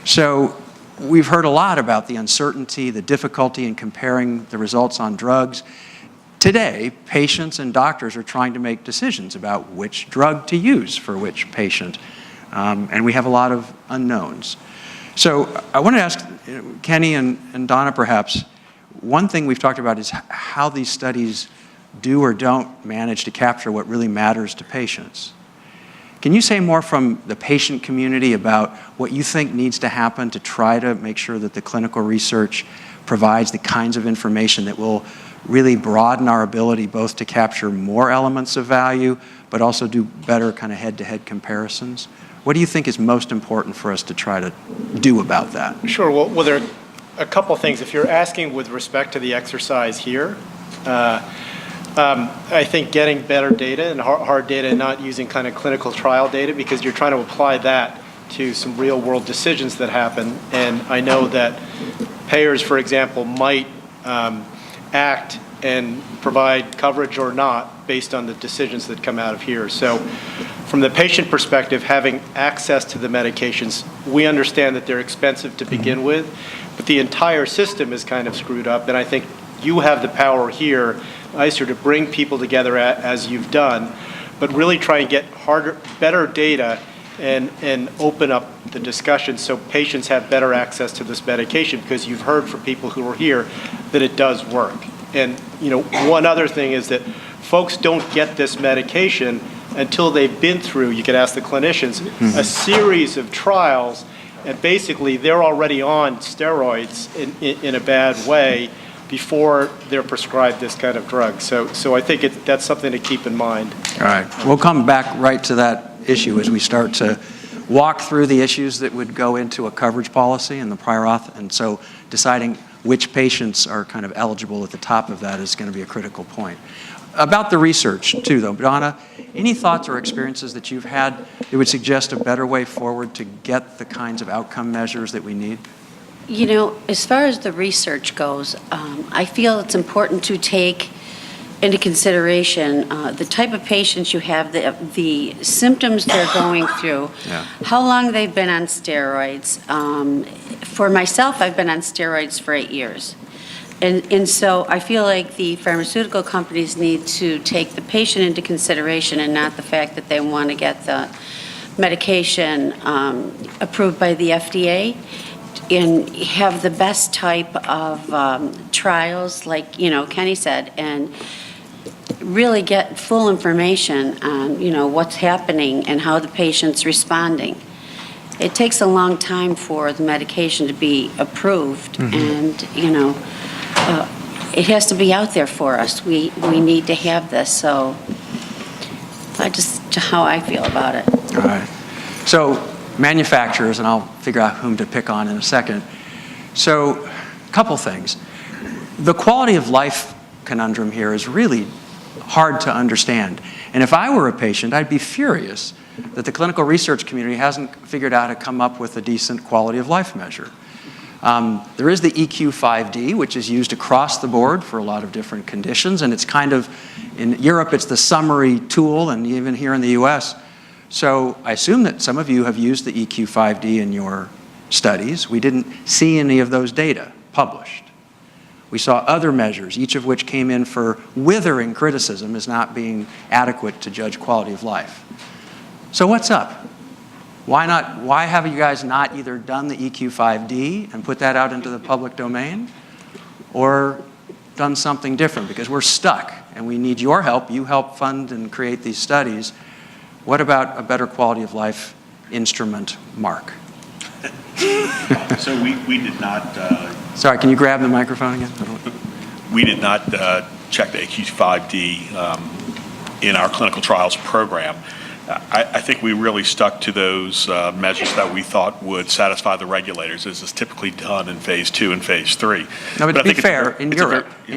So we've heard a lot about the uncertainty, the difficulty in comparing the results on drugs. Today, patients and doctors are trying to make decisions about which drug to use for which patient, and we have a lot of unknowns. So I want to ask Kenny and Donna, perhaps, one thing we've talked about is how these studies do or don't manage to capture what really matters to patients. Can you say more from the patient community about what you think needs to happen to try to make sure that the clinical research provides the kinds of information that will really broaden our ability both to capture more elements of value, but also do better kind of head-to-head comparisons? What do you think is most important for us to try to do about that? Sure. Well, there are a couple of things. If you're asking with respect to the exercise here, I think getting better data and hard data and not using kind of clinical trial data, because you're trying to apply that to some real world decisions that happen. And I know that payers, for example, might act and provide coverage or not based on the decisions that come out of here. So from the patient perspective, having access to the medications, we understand that they're expensive to begin with, but the entire system is kind of screwed up. And I think you have the power here, ICER, to bring people together as you've done, but really try and get better data and open up the discussion so patients have better access to this medication, because you've heard from people who are here that it does work. And one other thing is that folks don't get this medication until they've been through, you could ask the clinicians, a series of trials, and basically they're already on steroids in a bad way before they're prescribed this kind of drug. So I think that's something to keep in mind. All right. We'll come back right to that issue as we start to walk through the issues that would go into a coverage policy and the prior auth. And so deciding which patients are kind of eligible at the top of that is going to be a critical point. About the research, too, though, Donna, any thoughts or experiences that you've had that would suggest a better way forward to get the kinds of outcome measures that we need? As far as the research goes, I feel it's important to take into consideration the type of patients you have, the symptoms they're going through, how long they've been on steroids. For myself, I've been on steroids for 8 years. And so I feel like the pharmaceutical companies need to take the patient into consideration and not the fact that they want to get the medication approved by the FDA, and have the best type of trials, like Kenny said, and really get full information on what's happening and how the patient's responding. It takes a long time for the medication to be approved, and it has to be out there for us. We need to have this. So that's just how I feel about it. All right. So manufacturers, and I'll figure out whom to pick on in a second. So a couple things. The quality of life conundrum here is really hard to understand. And if I were a patient, I'd be furious that the clinical research community hasn't figured out how to come up with a decent quality of life measure. There is the EQ5D, which is used across the board for a lot of different conditions, and it's kind of, in Europe, it's the summary tool, and even here in the US. So I assume that some of you have used the EQ5D in your studies. We didn't see any of those data published. We saw other measures, each of which came in for withering criticism as not being adequate to judge quality of life. So what's up? Why not? Why have you guys not either done the EQ5D and put that out into the public domain, or done something different? Because we're stuck and we need your help. You help fund and create these studies. What about a better quality of life instrument, Mark? So we did not... Sorry, can you grab the microphone again? We did not check the EQ5D in our clinical trials program. I think we really stuck to those measures that we thought would satisfy the regulators, as is typically done in phase 2 and phase 3. No, but to be fair, in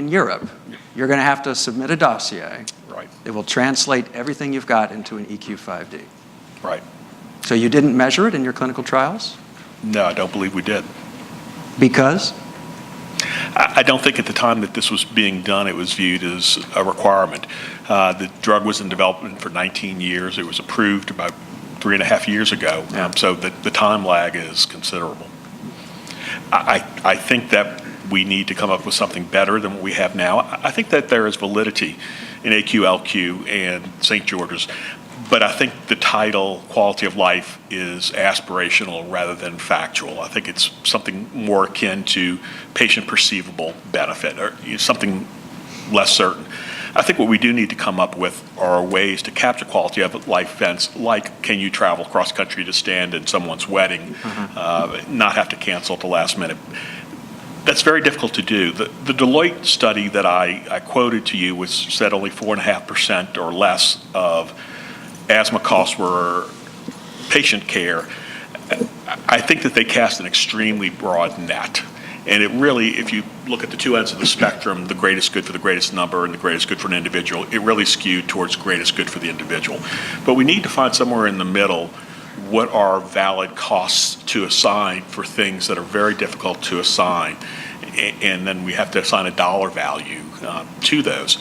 Europe, you're going to have to submit a dossier. Right. It will translate everything you've got into an EQ5D. Right. So you didn't measure it in your clinical trials? No, I don't believe we did. Because? I don't think at the time that this was being done, it was viewed as a requirement. The drug was in development for 19 years. It was approved about 3.5 years ago. Yeah. So the time lag is considerable. I think that we need to come up with something better than what we have now. I think that there is validity in AQLQ and St. George's, but I think the title, quality of life, is aspirational rather than factual. I think it's something more akin to patient perceivable benefit, or something less certain. I think what we do need to come up with are ways to capture quality of life events, like can you travel cross country to stand in someone's wedding, not have to cancel at the last minute. That's very difficult to do. The Deloitte study that I quoted to you said only 4.5% or less of asthma costs were patient care. I think that they cast an extremely broad net. And it really, if you look at the two ends of the spectrum, the greatest good for the greatest number and the greatest good for an individual, it really skewed towards greatest good for the individual. But we need to find somewhere in the middle what are valid costs to assign for things that are very difficult to assign. And then we have to assign a dollar value to those.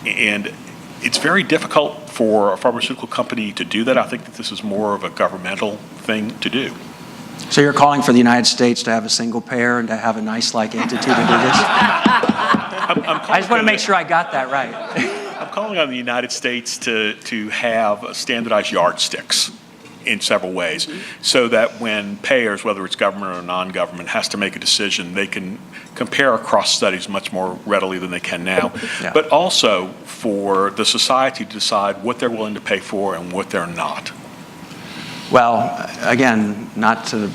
And it's very difficult for a pharmaceutical company to do that. I think that this is more of a governmental thing to do. So you're calling for the United States to have a single payer and to have a NICE-like entity to do this? I just want to make sure I got that right. I'm calling on the United States to have standardized yardsticks in several ways, so that when payers, whether it's government or non-government, has to make a decision, they can compare across studies much more readily than they can now. Yeah. But also for the society to decide what they're willing to pay for and what they're not. Well, again, not to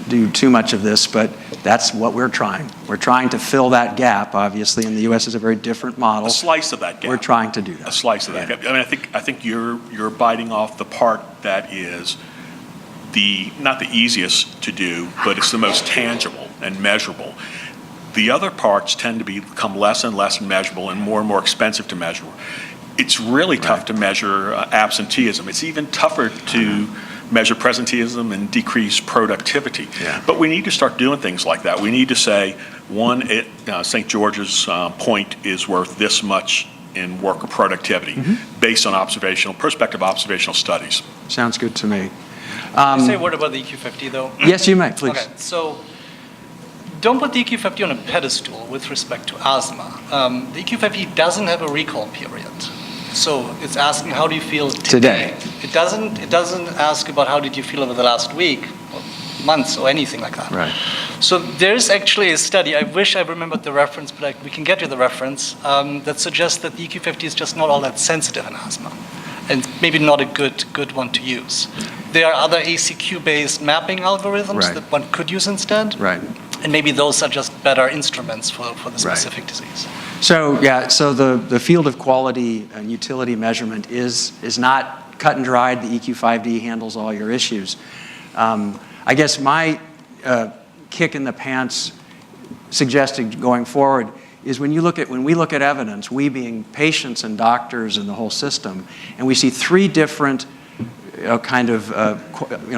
do too much of this, but that's what we're trying. We're trying to fill that gap, obviously, and the U.S. is a very different model. A slice of that gap. We're trying to do that. A slice of that gap. I mean, I think you're biting off the part that is not the easiest to do, but it's the most tangible and measurable. The other parts tend to become less and less measurable and more expensive to measure. It's really tough to measure absenteeism. It's even tougher to measure presenteeism and decrease productivity. Yeah. But we need to start doing things like that. We need to say, one, St. George's point is worth this much in worker productivity based on prospective observational studies. Sounds good to me. Can I say a word about the EQ50, though? Yes, you may, please. Okay, so don't put the EQ50 on a pedestal with respect to asthma. The EQ50 doesn't have a recall period. So it's asking how do you feel today. It doesn't ask about how did you feel over the last week or months or anything like that. Right. So there's actually a study, I wish I remembered the reference, but we can get you the reference, that suggests that the EQ50 is just not all that sensitive in asthma and maybe not a good one to use. There are other ACQ-based mapping algorithms that one could use instead. Right. And maybe those are just better instruments for the specific disease. So the field of quality and utility measurement is not cut and dried. The EQ5D handles all your issues. I guess my kick in the pants suggested going forward is when we look at evidence, we being patients and doctors and the whole system, and we see three different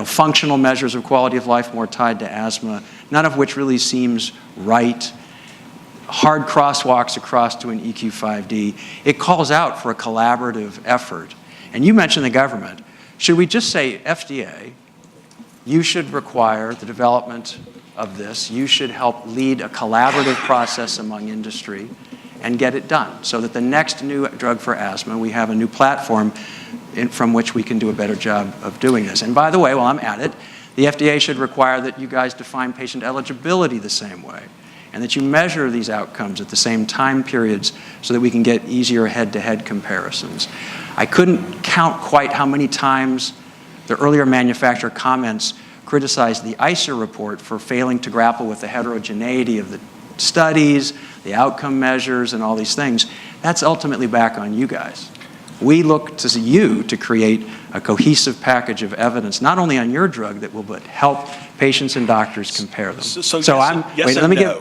functional measures of quality of life more tied to asthma, none of which really seems right. Hard crosswalks across to an EQ5D. It calls out for a collaborative effort. And you mentioned the government. Should we just say, FDA, you should require the development of this. You should help lead a collaborative process among industry and get it done so that the next new drug for asthma, we have a new platform from which we can do a better job of doing this. And by the way, while I'm at it, the FDA should require that you guys define patient eligibility the same way and that you measure these outcomes at the same time periods so that we can get easier head-to-head comparisons. I couldn't count quite how many times the earlier manufacturer comments criticized the ICER report for failing to grapple with the heterogeneity of the studies, the outcome measures, and all these things. That's ultimately back on you guys. We look to you to create a cohesive package of evidence, not only on your drug that will but help patients and doctors compare them.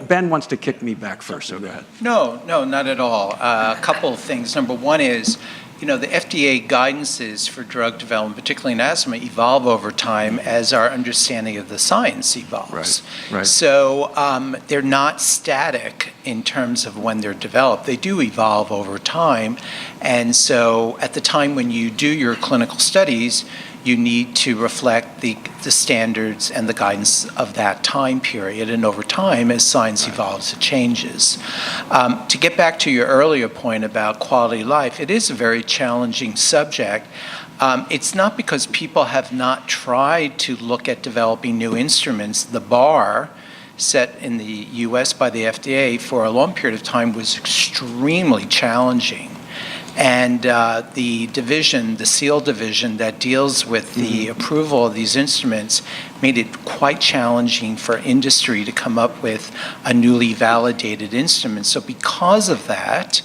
Ben wants to kick me back first, so go ahead. No, not at all. A couple of things. Number one is, the FDA guidances for drug development, particularly in asthma, evolve over time as our understanding of the science evolves. Right. So they're not static in terms of when they're developed. They do evolve over time. And so at the time when you do your clinical studies, you need to reflect the standards and the guidance of that time period. And over time, as science evolves, it changes. To get back to your earlier point about quality of life, it is a very challenging subject. It's not because people have not tried to look at developing new instruments. The bar set in the U.S. by the FDA for a long period of time was extremely challenging. And the division, the SEAL division that deals with the approval of these instruments made it quite challenging for industry to come up with a newly validated instrument. So because of that,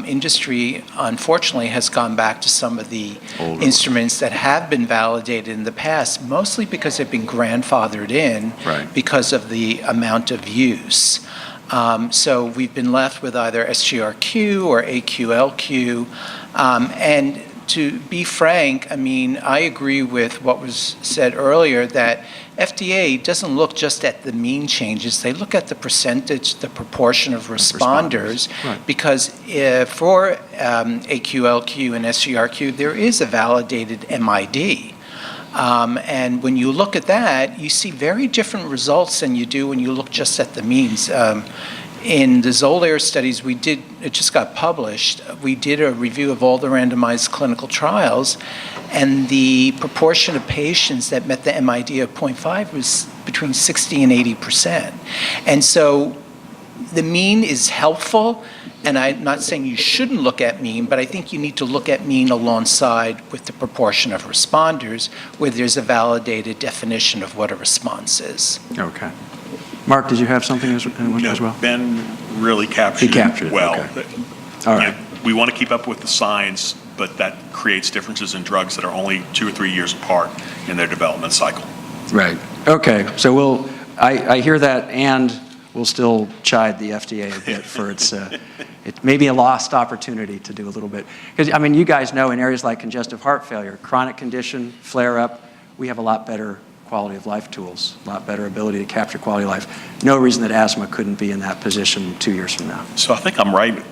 industry, unfortunately, has gone back to some of the instruments that have been validated in the past, mostly because they've been grandfathered in because of the amount of use. So we've been left with either SGRQ or AQLQ. And to be frank, I mean, I agree with what was said earlier that FDA doesn't look just at the mean changes. They look at the percentage, the proportion of responders, because for AQLQ and SGRQ, there is a validated MID. And when you look at that, you see very different results than you do when you look just at the means. In the Xolair studies it just got published, we did a review of all the randomized clinical trials, and the proportion of patients that met the MID of 0.5 was between 60 and 80%. And so the mean is helpful, and I'm not saying you shouldn't look at mean, but I think you need to look at mean alongside with the proportion of responders where there's a validated definition of what a response is. Okay. Mark, did you have something as well? Ben really captured it well. Okay. All right. We want to keep up with the science, but that creates differences in drugs that are only 2 or 3 years apart in their development cycle. Right. Okay. So I hear that, and we'll still chide the FDA a bit for its, it may be a lost opportunity to do a little bit. Because, I mean, you guys know in areas like congestive heart failure, chronic condition, flare-up, we have a lot better quality of life tools, a lot better ability to capture quality of life. No reason that asthma couldn't be in that position 2 years from now. So I think I'm right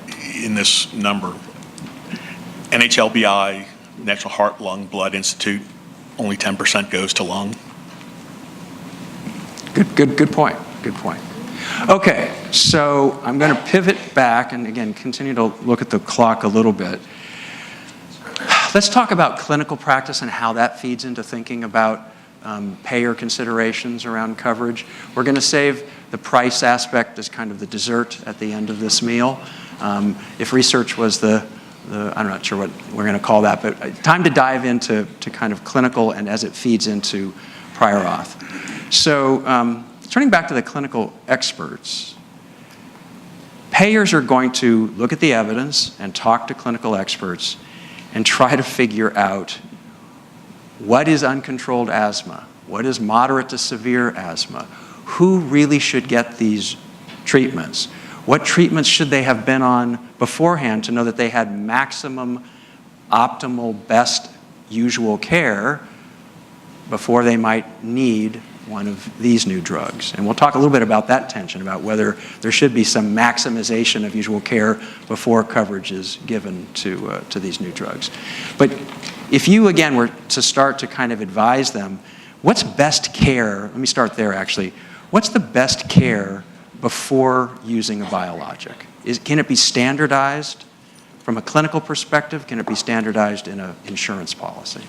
in this number. NHLBI, National Heart, Lung, Blood Institute, only 10% goes to lung. Good point. Good point. Okay, so I'm going to pivot back and again continue to look at the clock a little bit. Let's talk about clinical practice and how that feeds into thinking about payer considerations around coverage. We're going to save the price aspect as kind of the dessert at the end of this meal. If research was I'm not sure what we're going to call that, but time to dive into kind of clinical and as it feeds into prior auth. So turning back to the clinical experts, payers are going to look at the evidence and talk to clinical experts and try to figure out what is uncontrolled asthma, what is moderate to severe asthma, who really should get these treatments, what treatments should they have been on beforehand to know that they had maximum, optimal, best usual care before they might need one of these new drugs. And we'll talk a little bit about that tension, about whether there should be some maximization of usual care before coverage is given to these new drugs. But if you, again, were to start to kind of advise them, what's best care? Let me start there, actually. What's the best care before using a biologic? Can it be standardized from a clinical perspective? Can it be standardized in an insurance policy?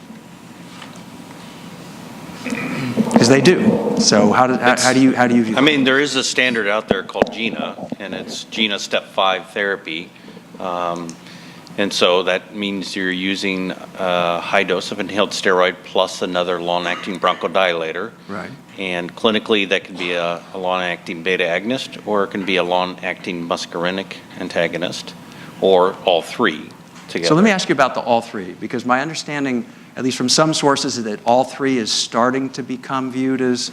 Because they do. So how do you view I mean, there is a standard out there called GINA, and it's GINA Step 5 therapy. And so that means you're using a high dose of inhaled steroid plus another long-acting bronchodilator. Right. And clinically, that can be a long-acting beta agonist, or it can be a long-acting muscarinic antagonist, or all three together. So let me ask you about the all three, because my understanding, at least from some sources, is that all three is starting to become viewed as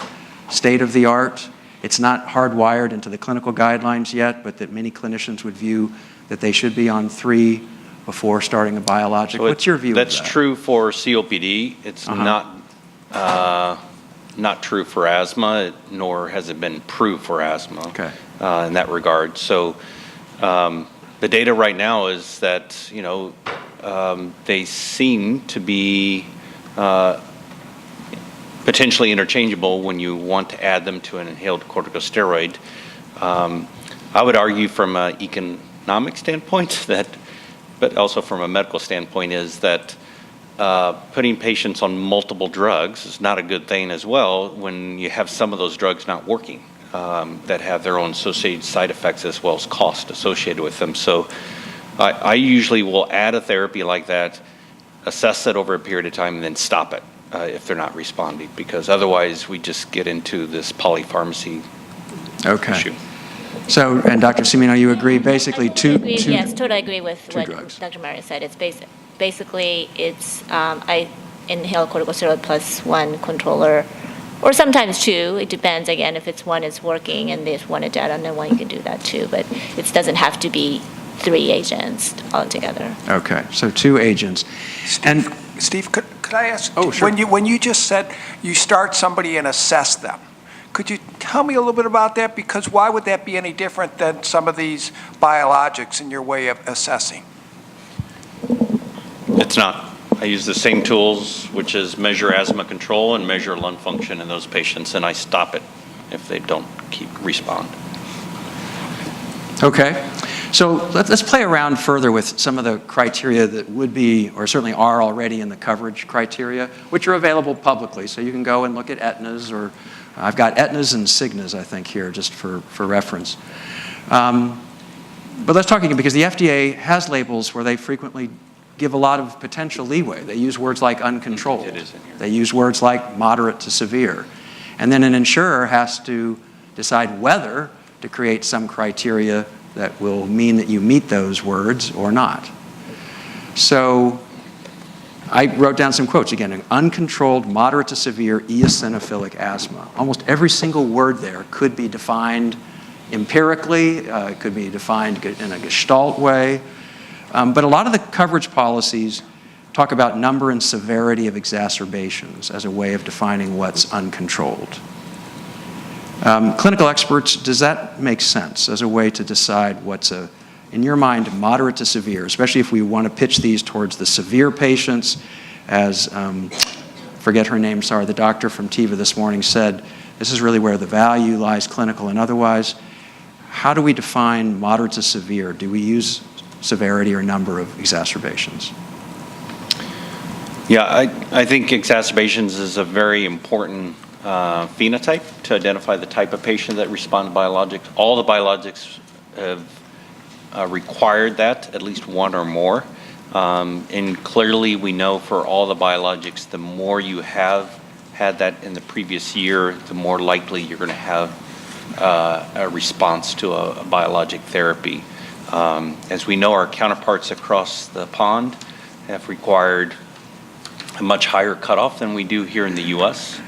state-of-the-art. It's not hardwired into the clinical guidelines yet, but that many clinicians would view that they should be on 3 before starting a biologic. So what's your view of that? That's true for COPD. It's not true for asthma, nor has it been proved for asthma. Okay. In that regard. So the data right now is that, they seem to be potentially interchangeable when you want to add them to an inhaled corticosteroid. I would argue from an economic standpoint but also from a medical standpoint, is that putting patients on multiple drugs is not a good thing as well when you have some of those drugs not working, that have their own associated side effects as well as cost associated with them. So I usually will add a therapy like that, assess it over a period of time, and then stop it if they're not responding, because otherwise we just get into this polypharmacy issue. So, and Dr. Semino, you agree basically Yes, totally agree with what drugs. Dr. Mario said. It's basically I inhale corticosteroid plus one controller, or sometimes two. It depends, again, if it's one is working and there's one is dead, and then one you can do that too. But it doesn't have to be 3 agents altogether. Okay, so 2 agents. And Steve, could I ask? Oh, sure. When you just said you start somebody and assess them, could you tell me a little bit about that? Because why would that be any different than some of these biologics in your way of assessing? It's not. I use the same tools, which is measure asthma control and measure lung function in those patients, and I stop it if they don't respond. Okay, so let's play around further with some of the criteria that would be, or certainly are already in the coverage criteria, which are available publicly. So you can go and look at Aetna's, or I've got Aetna's and Cigna's, I think, here, just for reference. But let's talk again, because the FDA has labels where they frequently give a lot of potential leeway. They use words like uncontrolled. It is in here. They use words like moderate to severe. And then an insurer has to decide whether to create some criteria that will mean that you meet those words or not. So I wrote down some quotes. Again, an uncontrolled, moderate to severe eosinophilic asthma. Almost every single word there could be defined empirically. It could be defined in a gestalt way. But a lot of the coverage policies talk about number and severity of exacerbations as a way of defining what's uncontrolled. Clinical experts, does that make sense as a way to decide what's in your mind, moderate to severe, especially if we want to pitch these towards the severe patients, as, forget her name, sorry, the doctor from TIVA this morning said, this is really where the value lies, clinical and otherwise. How do we define moderate to severe? Do we use severity or number of exacerbations? Yeah, I think exacerbations is a very important phenotype to identify the type of patient that respond to biologics. All the biologics have required that, at least one or more. And clearly we know for all the biologics, the more you have had that in the previous year, the more likely you're going to have a response to a biologic therapy. As we know, our counterparts across the pond have required a much higher cutoff than we do here in the U.S.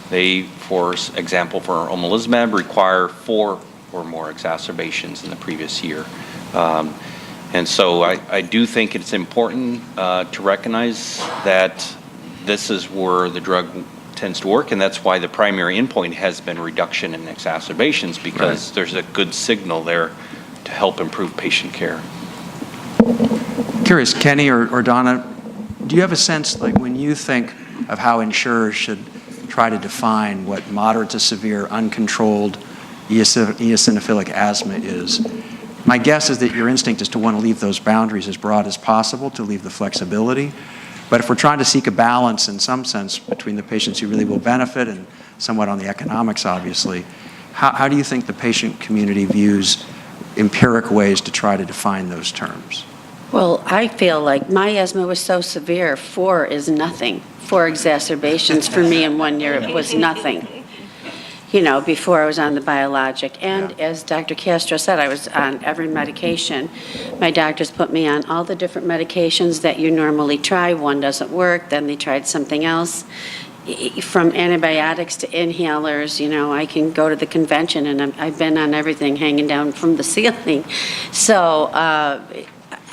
They, for example, for omalizumab, require 4 or more exacerbations in the previous year. And so I do think it's important to recognize that this is where the drug tends to work, and that's why the primary endpoint has been reduction in exacerbations, because there's a good signal there to help improve patient care. Curious, Kenny or Donna, do you have a sense, like when you think of how insurers should try to define what moderate to severe uncontrolled eosinophilic asthma is? My guess is that your instinct is to want to leave those boundaries as broad as possible, to leave the flexibility. But if we're trying to seek a balance in some sense between the patients who really will benefit and somewhat on the economics, obviously, how do you think the patient community views empiric ways to try to define those terms? Well, I feel like my asthma was so severe, 4 is nothing. 4 exacerbations for me in 1 year, it was nothing. You know, before I was on the biologic. And as Dr. Castro said, I was on every medication. My doctors put me on all the different medications that you normally try. One doesn't work, then they tried something else. From antibiotics to inhalers, you know, I can go to the convention and I've been on everything hanging down from the ceiling. So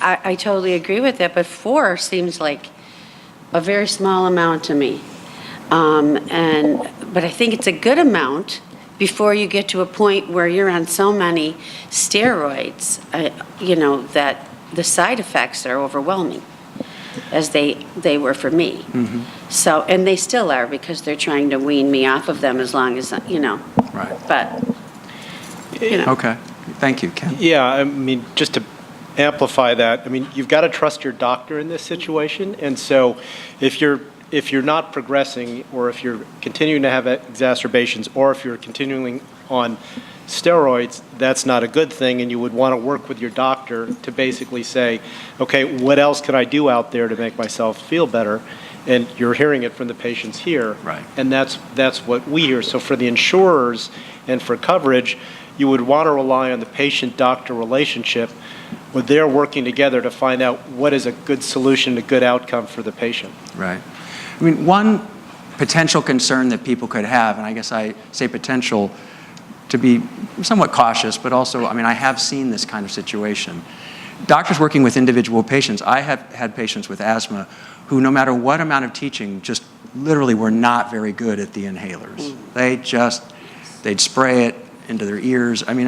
I totally agree with that, but 4 seems like a very small amount to me. But I think it's a good amount before you get to a point where you're on so many steroids, you know, that the side effects are overwhelming. as they were for me. So, and they still are, because they're trying to wean me off of them as long as, Right. but, Okay. Thank you, Ken. Yeah, I mean, just to amplify that, I mean, you've got to trust your doctor in this situation. And so if you're not progressing, or if you're continuing to have exacerbations, or if you're continuing on steroids, that's not a good thing, and you would want to work with your doctor to basically say, okay, what else can I do out there to make myself feel better? And you're hearing it from the patients here. Right. And that's what we hear. So for the insurers and for coverage, you would want to rely on the patient-doctor relationship, where they're working together to find out what is a good solution, a good outcome for the patient. Right. I mean, one potential concern that people could have, and I guess I say potential to be somewhat cautious, but also, I mean, I have seen this kind of situation. Doctors working with individual patients, I have had patients with asthma who, no matter what amount of teaching, just literally were not very good at the inhalers. They'd spray it into their ears. I mean,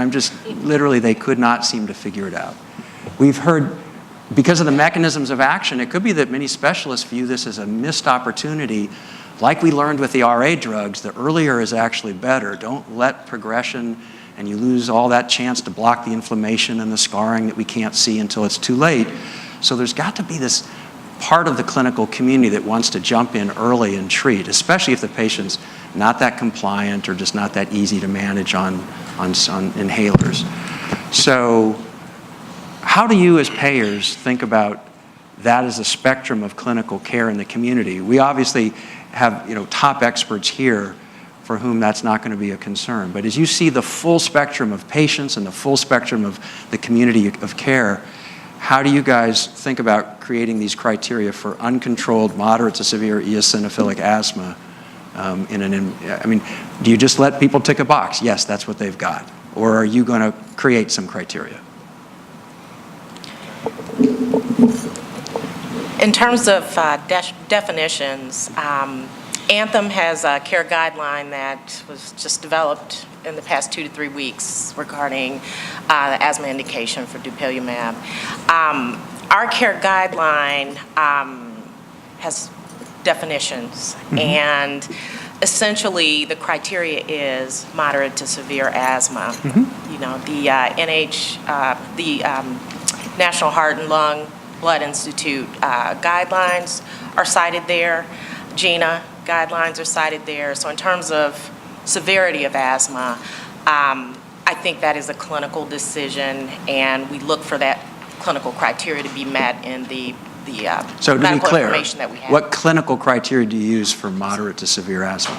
literally, they could not seem to figure it out. We've heard, because of the mechanisms of action, it could be that many specialists view this as a missed opportunity. Like we learned with the RA drugs, the earlier is actually better. Don't let progression, and you lose all that chance to block the inflammation and the scarring that we can't see until it's too late. So there's got to be this part of the clinical community that wants to jump in early and treat, especially if the patient's not that compliant or just not that easy to manage on inhalers. So how do you as payers think about that as a spectrum of clinical care in the community? We obviously have top experts here for whom that's not going to be a concern. But as you see the full spectrum of patients and the full spectrum of the community of care, how do you guys think about creating these criteria for uncontrolled, moderate to severe eosinophilic asthma? Do you just let people tick a box? Yes, that's what they've got. Or are you going to create some criteria? In terms of definitions, Anthem has a care guideline that was just developed in the past 2 to 3 weeks regarding the asthma indication for dupilumab. Our care guideline has definitions, and essentially the criteria is moderate to severe asthma. The National Heart and Lung Blood Institute guidelines are cited there. GINA guidelines are cited there. So in terms of severity of asthma, I think that is a clinical decision, and we look for that clinical criteria to be met in the So to be medical clear, information that we have. what clinical criteria do you use for moderate to severe asthma?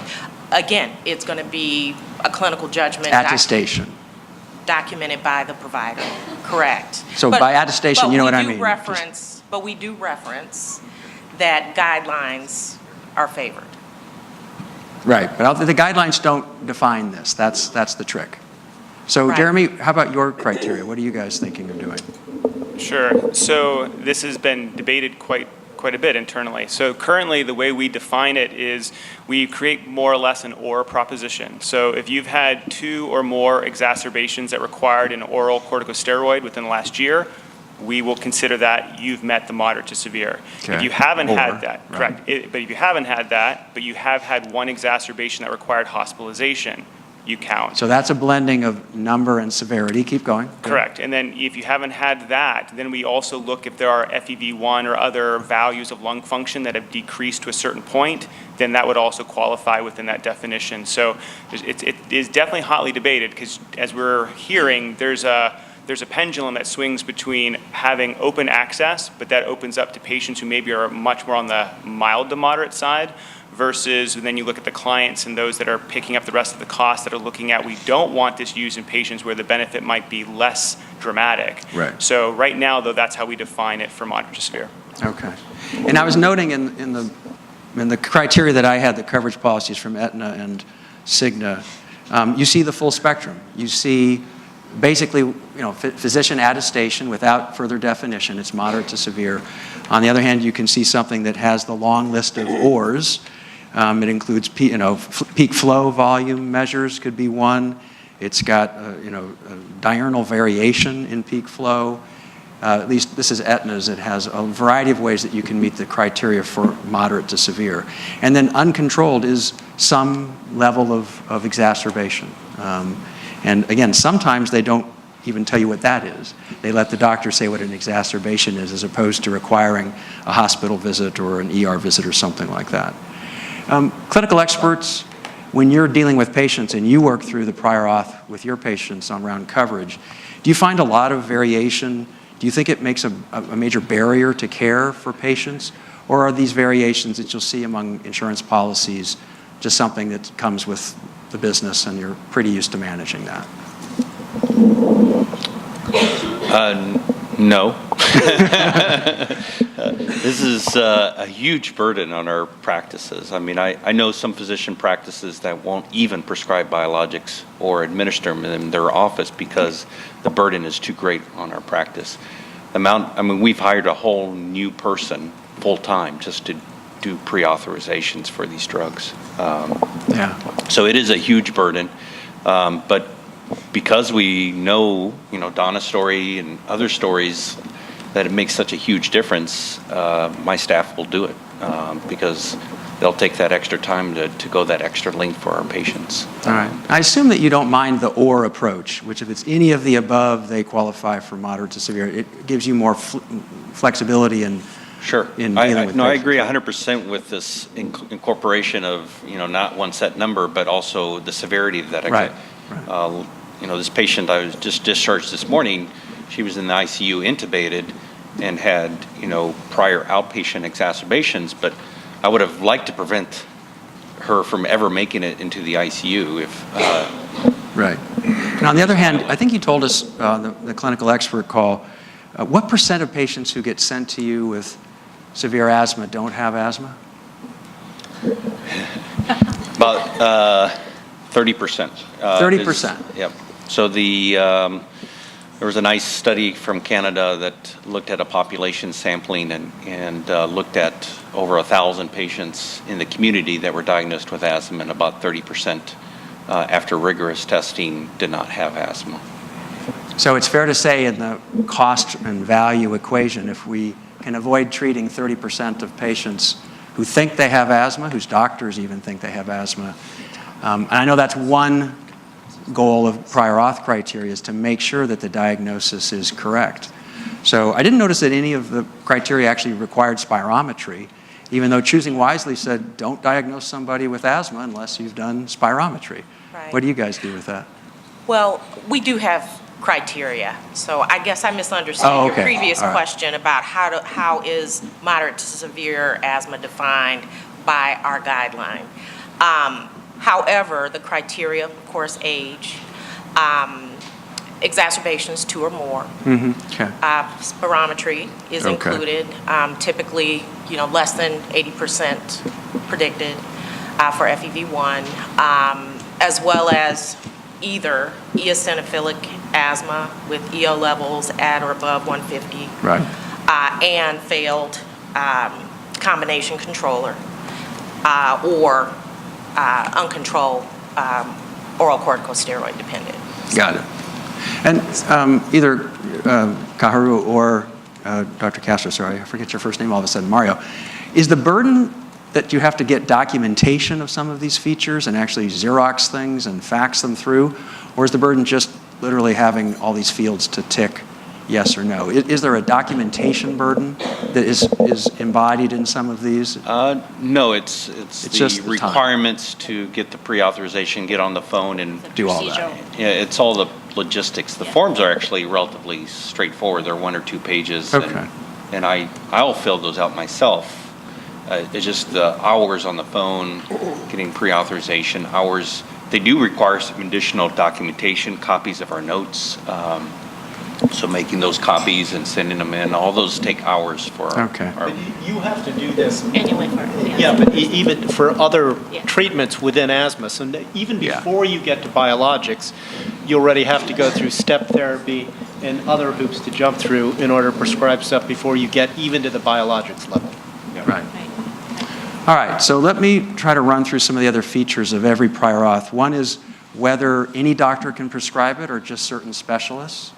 Again, it's going to be a clinical judgment. Attestation. Documented by the provider, correct. So by attestation, you know what I mean? But we do reference that guidelines are favored. Right, but the guidelines don't define this. That's the trick. So Right. Jeremy, how about your criteria? What are you guys thinking of doing? Sure. So this has been debated quite a bit internally. So currently, the way we define it is we create more or less an or proposition. So if you've had 2 or more exacerbations that required an oral corticosteroid within the last year, we will consider that you've met the moderate to severe. Okay. If you haven't Or, had that, right. correct. But if you haven't had that, but you have had 1 exacerbation that required hospitalization, you count. So that's a blending of number and severity. Keep going. Correct. And then if you haven't had that, then we also look if there are FEV1 or other values of lung function that have decreased to a certain point, then that would also qualify within that definition. So it is definitely hotly debated, because as we're hearing, there's a pendulum that swings between having open access, but that opens up to patients who maybe are much more on the mild to moderate side, versus then you look at the clients and those that are picking up the rest of the costs that are looking at, we don't want this used in patients where the benefit might be less dramatic. Right. So right now, though, that's how we define it for moderate to severe. Okay. And I was noting in the criteria that I had, the coverage policies from Aetna and Cigna, you see the full spectrum. You see basically, physician attestation without further definition. It's moderate to severe. On the other hand, you can see something that has the long list of ORs. It includes, peak flow volume measures could be one. It's got, diurnal variation in peak flow. at least this is Aetna's, it has a variety of ways that you can meet the criteria for moderate to severe. And then uncontrolled is some level of exacerbation. And again, sometimes they don't even tell you what that is. They let the doctor say what an exacerbation is as opposed to requiring a hospital visit or an ER visit or something like that. Clinical experts, when you're dealing with patients and you work through the prior auth with your patients on round coverage, do you find a lot of variation? Do you think it makes a major barrier to care for patients? Or are these variations that you'll see among insurance policies just something that comes with the business and you're pretty used to managing that? No. This is a huge burden on our practices. I mean, I know some physician practices that won't even prescribe biologics or administer them in their office because the burden is too great on our practice. We've hired a whole new person full-time just to do pre-authorizations for these drugs. So it is a huge burden, but because we know, Donna's story and other stories, that it makes such a huge difference, my staff will do it because they'll take that extra time to go that extra length for our patients. All right. I assume that you don't mind the or approach, which if it's any of the above, they qualify for moderate to severe. It gives you more flexibility in Sure. in dealing with I patients. agree 100% with this incorporation of, not one set number, but also the severity of that. Right. This patient I was just discharged this morning, she was in the ICU intubated and had, prior outpatient exacerbations, but I would have liked to prevent her from ever making it into the ICU if... Right. And on the other hand, I think you told us, the clinical expert call, what % of patients who get sent to you with severe asthma don't have asthma? About 30%. 30%? Yep. So there was a nice study from Canada that looked at a population sampling and looked at over 1,000 patients in the community that were diagnosed with asthma, and about 30% after rigorous testing did not have asthma. So it's fair to say in the cost and value equation, if we can avoid treating 30% of patients who think they have asthma, whose doctors even think they have asthma, and I know that's one goal of prior auth criteria is to make sure that the diagnosis is correct. So I didn't notice that any of the criteria actually required spirometry, even though Choosing Wisely said don't diagnose somebody with asthma unless you've done spirometry. Right. What do you guys do with that? Well, we do have criteria. So I guess I misunderstood Oh, your okay. previous All right. question about how is moderate to severe asthma defined by our guideline. However, the criteria, of course, age, exacerbations 2 or more. Okay. Spirometry is Okay. included, typically, less than 80% predicted for FEV1, as well as either eosinophilic asthma with EO levels at or above 150, Right. and failed combination controller, or uncontrolled oral corticosteroid dependent. Got it. And either Kaharu or Dr. Castro, sorry, I forget your first name all of a sudden, Mario, is the burden that you have to get documentation of some of these features and actually Xerox things and fax them through, or is the burden just literally having all these fields to tick yes or no? Is there a documentation burden that is embodied in some of these? No, it's just the the time. requirements to get the pre-authorization, get on the phone and Do all that. yeah, it's all the logistics. The forms are actually relatively straightforward. They're 1 or 2 pages. Okay. And I'll fill those out myself. It's just the hours on the phone, getting pre-authorization, hours. They do require some additional documentation, copies of our notes. So making those copies and sending them in, all those take hours for our. Okay. But you have to do this. Anyway, But even for other Yeah. treatments within asthma, so even Yeah. before you get to biologics, you already have to go through step therapy and other hoops to jump through in order to prescribe stuff before you get even to the biologics level. Right. All right, so let me try to run through some of the other features of every prior auth. One is whether any doctor can prescribe it or just certain specialists.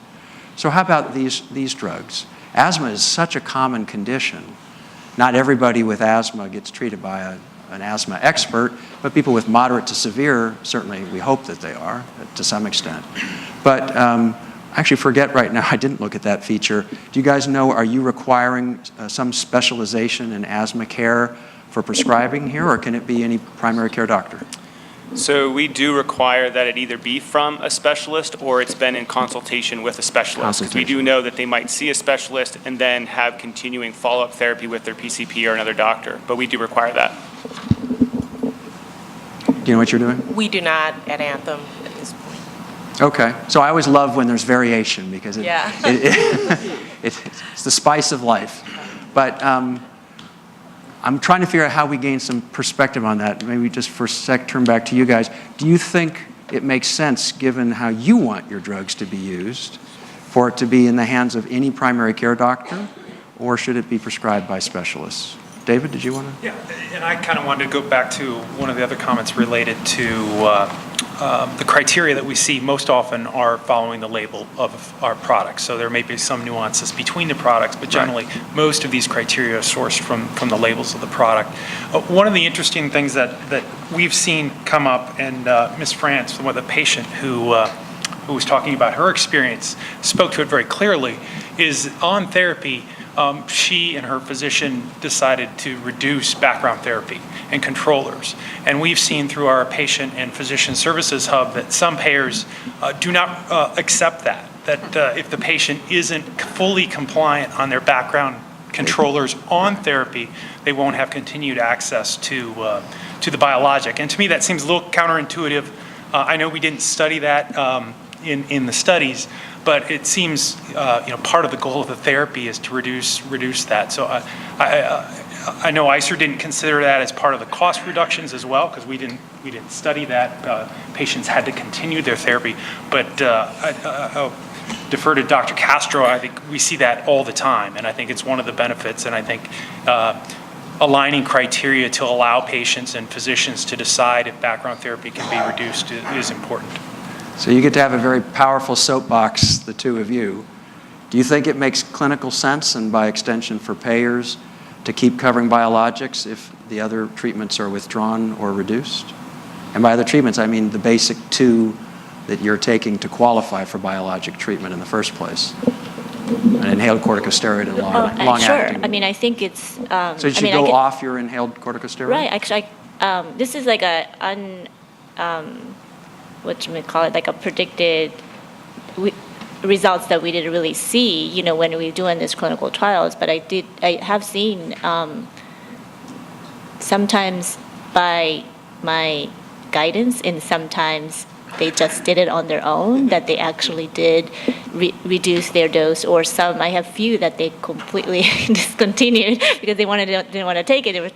So how about these drugs? Asthma is such a common condition. Not everybody with asthma gets treated by an asthma expert, but people with moderate to severe, certainly we hope that they are to some extent. But I actually forget right now, I didn't look at that feature. Do you guys know, are you requiring some specialization in asthma care for prescribing here, or can it be any primary care doctor? So we do require that it either be from a specialist or it's been in consultation with a specialist. 'Cause we do know that they might see a specialist and then have continuing follow-up therapy with their PCP or another doctor, but we do require that. Do you know what you're doing? We do not at Anthem at this point. Okay. So I always love when there's variation because Yeah. it's the spice of life. But I'm trying to figure out how we gain some perspective on that. Maybe just for a sec, turn back to you guys. Do you think it makes sense, given how you want your drugs to be used, for it to be in the hands of any primary care doctor, or should it be prescribed by specialists? David, did you want to? Yeah, and I kind of wanted to go back to one of the other comments related to the criteria that we see most often are following the label of our products. So there may be some nuances between the products, but generally most of these criteria are sourced from the labels of the product. One of the interesting things that we've seen come up, and Ms. France, the patient who was talking about her experience, spoke to it very clearly, is on therapy. She and her physician decided to reduce background therapy and controllers. And we've seen through our patient and physician services hub that some payers do not accept that if the patient isn't fully compliant on their background controllers on therapy, they won't have continued access to the biologic. And to me, that seems a little counterintuitive. I know we didn't study that in the studies, but it seems part of the goal of the therapy is to reduce that. So I know ICER didn't consider that as part of the cost reductions as well, because we didn't study that. Patients had to continue their therapy, but I'll defer to Dr. Castro. I think we see that all the time, and I think it's one of the benefits. And I think aligning criteria to allow patients and physicians to decide if background therapy can be reduced is important. So you get to have a very powerful soapbox, the two of you. Do you think it makes clinical sense, and by extension for payers, to keep covering biologics if the other treatments are withdrawn or reduced? And by other treatments, I mean the basic two that you're taking to qualify for biologic treatment in the first place. An inhaled corticosteroid and long-acting. Sure. I mean, I think it's... so you should go off your inhaled corticosteroid? Right. Actually, this is like like a predicted results that we didn't really see, when we were doing these clinical trials. But I have seen sometimes by my guidance, and sometimes they just did it on their own, that they actually did reduce their dose, or some, I have few that they completely discontinued because they didn't want to take it, they were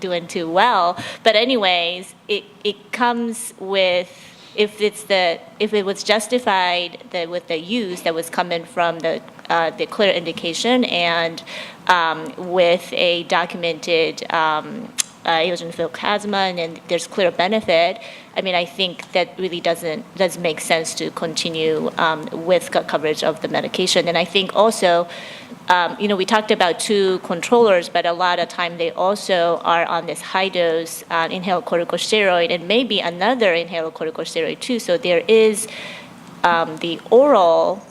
doing too well. But anyways, it comes with, if it was justified with the use that was coming from the clear indication, and with a documented eosinophilic asthma, and then there's clear benefit, I mean, I think that really does make sense to continue with coverage of the medication. And I think also, we talked about two controllers, but a lot of time they also are on this high dose inhaled corticosteroid, and maybe another inhaled corticosteroid too. So there is the oral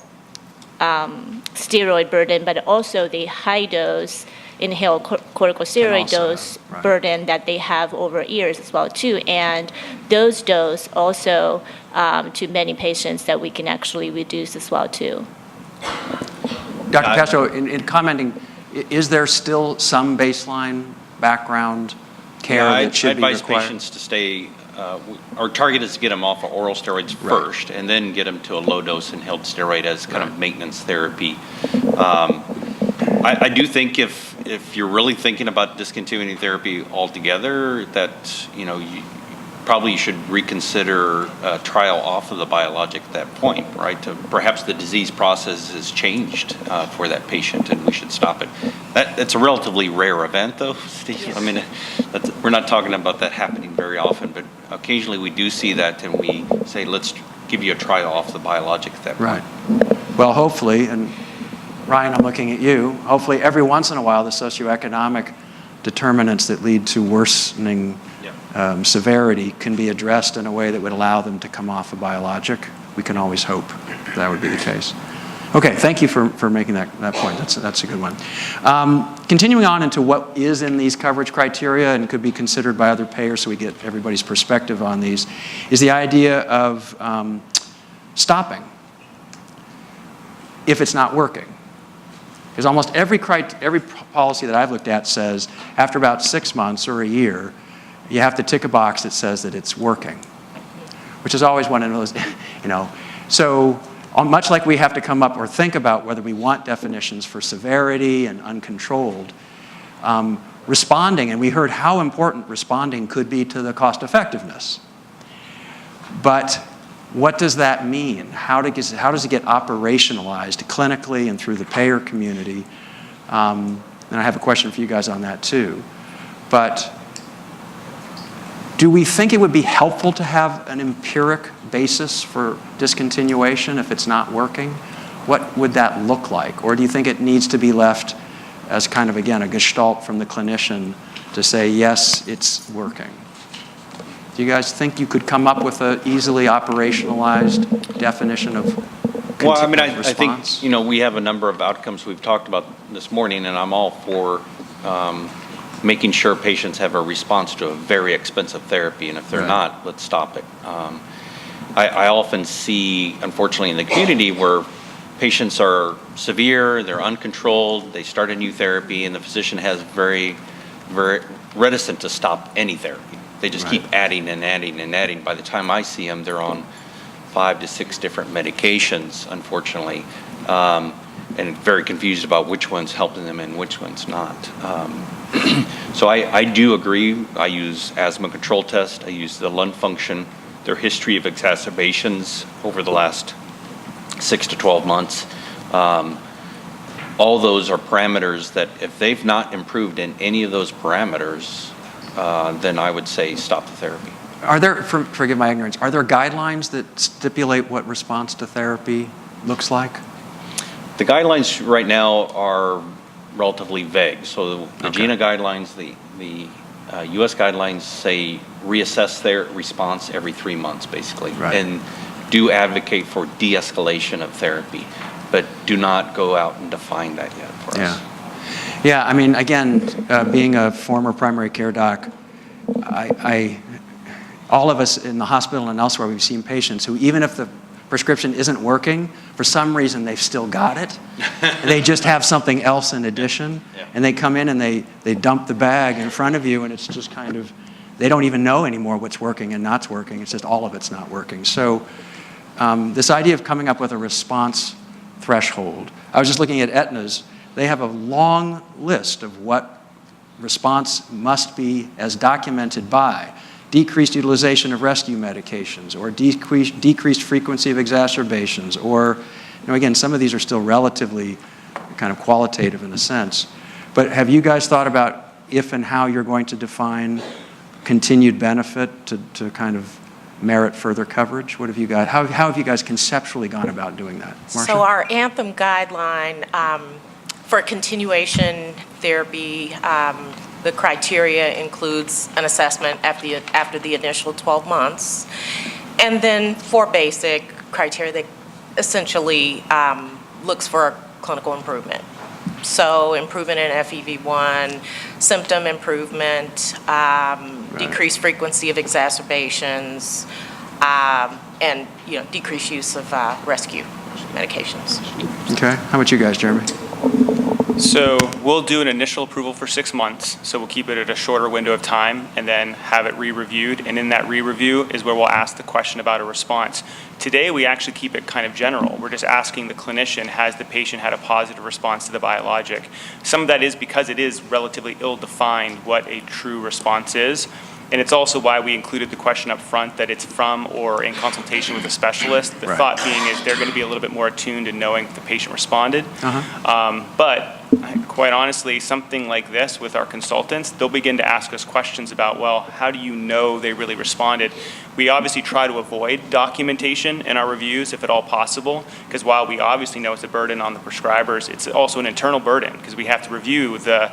steroid burden, but also the high dose inhaled corticosteroid dose burden that they have over years as well too. And those dose also to many patients that we can actually reduce as well too. Dr. Castro, in commenting, is there still some baseline background care that should be required? I advise patients to stay, our target is to get them off of oral steroids first, and then get them to a low-dose inhaled steroid as kind of maintenance therapy. I do think if you're really thinking about discontinuing therapy altogether, that you probably should reconsider a trial off of the biologic at that point, right? Perhaps the disease process has changed for that patient, and we should stop it. That's a relatively rare event, though, Steve. Yes. I mean, we're not talking about that happening very often, but occasionally we do see that, and we say, let's give you a trial off the biologic at that point. Right. Well, hopefully, and Ryan, I'm looking at you, hopefully every once in a while the socioeconomic determinants that lead to worsening severity can be addressed in a way that would allow them to come off a biologic. We can always hope that would be the case. Okay, thank you for making that point. That's a good one. Continuing on into what is in these coverage criteria and could be considered by other payers so we get everybody's perspective on these, is the idea of stopping if it's not working. Because almost every policy that I've looked at says after about 6 months or a year, you have to tick a box that says that it's working, which is always one of those, So much like we have to come up or think about whether we want definitions for severity and uncontrolled, responding, and we heard how important responding could be to the cost effectiveness. But what does that mean? How does it get operationalized clinically and through the payer community? And I have a question for you guys on that too. But do we think it would be helpful to have an empiric basis for discontinuation if it's not working? What would that look like? Or do you think it needs to be left as kind of, again, a gestalt from the clinician to say, yes, it's working? Do you guys think you could come up with an easily operationalized definition of Well, I mean, response? I think, we have a number of outcomes we've talked about this morning, and I'm all for making sure patients have a response to a very expensive therapy, and if they're not, let's stop it. I often see, unfortunately, in the community where patients are severe, they're uncontrolled, they start a new therapy, and the physician has very, very reticent to stop any therapy. They just keep adding and adding and adding. By the time I see them, they're on 5 to 6 different medications, unfortunately, and very confused about which one's helping them and which one's not. So I do agree. I use asthma control test. I use the lung function, their history of exacerbations over the last 6 to 12 months. All those are parameters that if they've not improved in any of those parameters, then I would say stop the therapy. Are there, forgive my ignorance, are there guidelines that stipulate what response to therapy looks like? The guidelines right now are relatively vague. So the GINA guidelines, the U.S. guidelines say reassess their response every 3 months, basically, and do advocate for de-escalation of therapy, but do not go out and define that yet for us. Yeah, I mean, again, being a former primary care doc, all of us in the hospital and elsewhere, we've seen patients who, even if the prescription isn't working, for some reason they've still got it. They just have something else in addition, and they come in and they dump the bag in front of you, and it's just kind of, they don't even know anymore what's working and not working. It's just all of it's not working. So this idea of coming up with a response threshold, I was just looking at Aetna's. They have a long list of what response must be as documented by decreased utilization of rescue medications or decreased frequency of exacerbations or, again, some of these are still relatively kind of qualitative in a sense. But have you guys thought about if and how you're going to define continued benefit to kind of merit further coverage? What have you guys, how have you guys conceptually gone about doing that? Marcia? So our Anthem guideline for continuation therapy, the criteria includes an assessment after the initial 12 months, and then 4 basic criteria that essentially looks for clinical improvement. So improvement in FEV1, symptom improvement, decreased frequency of exacerbations, and decreased use of rescue medications. Okay, how about you guys, Jeremy? So we'll do an initial approval for 6 months, so we'll keep it at a shorter window of time and then have it re-reviewed, and in that re-review is where we'll ask the question about a response. Today we actually keep it kind of general. We're just asking the clinician, has the patient had a positive response to the biologic? Some of that is because it is relatively ill-defined what a true response is. And it's also why we included the question up front that it's from or in consultation with a specialist. The thought being is they're going to be a little bit more attuned in knowing if the patient responded. But quite honestly, something like this with our consultants, they'll begin to ask us questions about, well, how do you know they really responded? We obviously try to avoid documentation in our reviews if at all possible, because while we obviously know it's a burden on the prescribers, it's also an internal burden because we have to review the,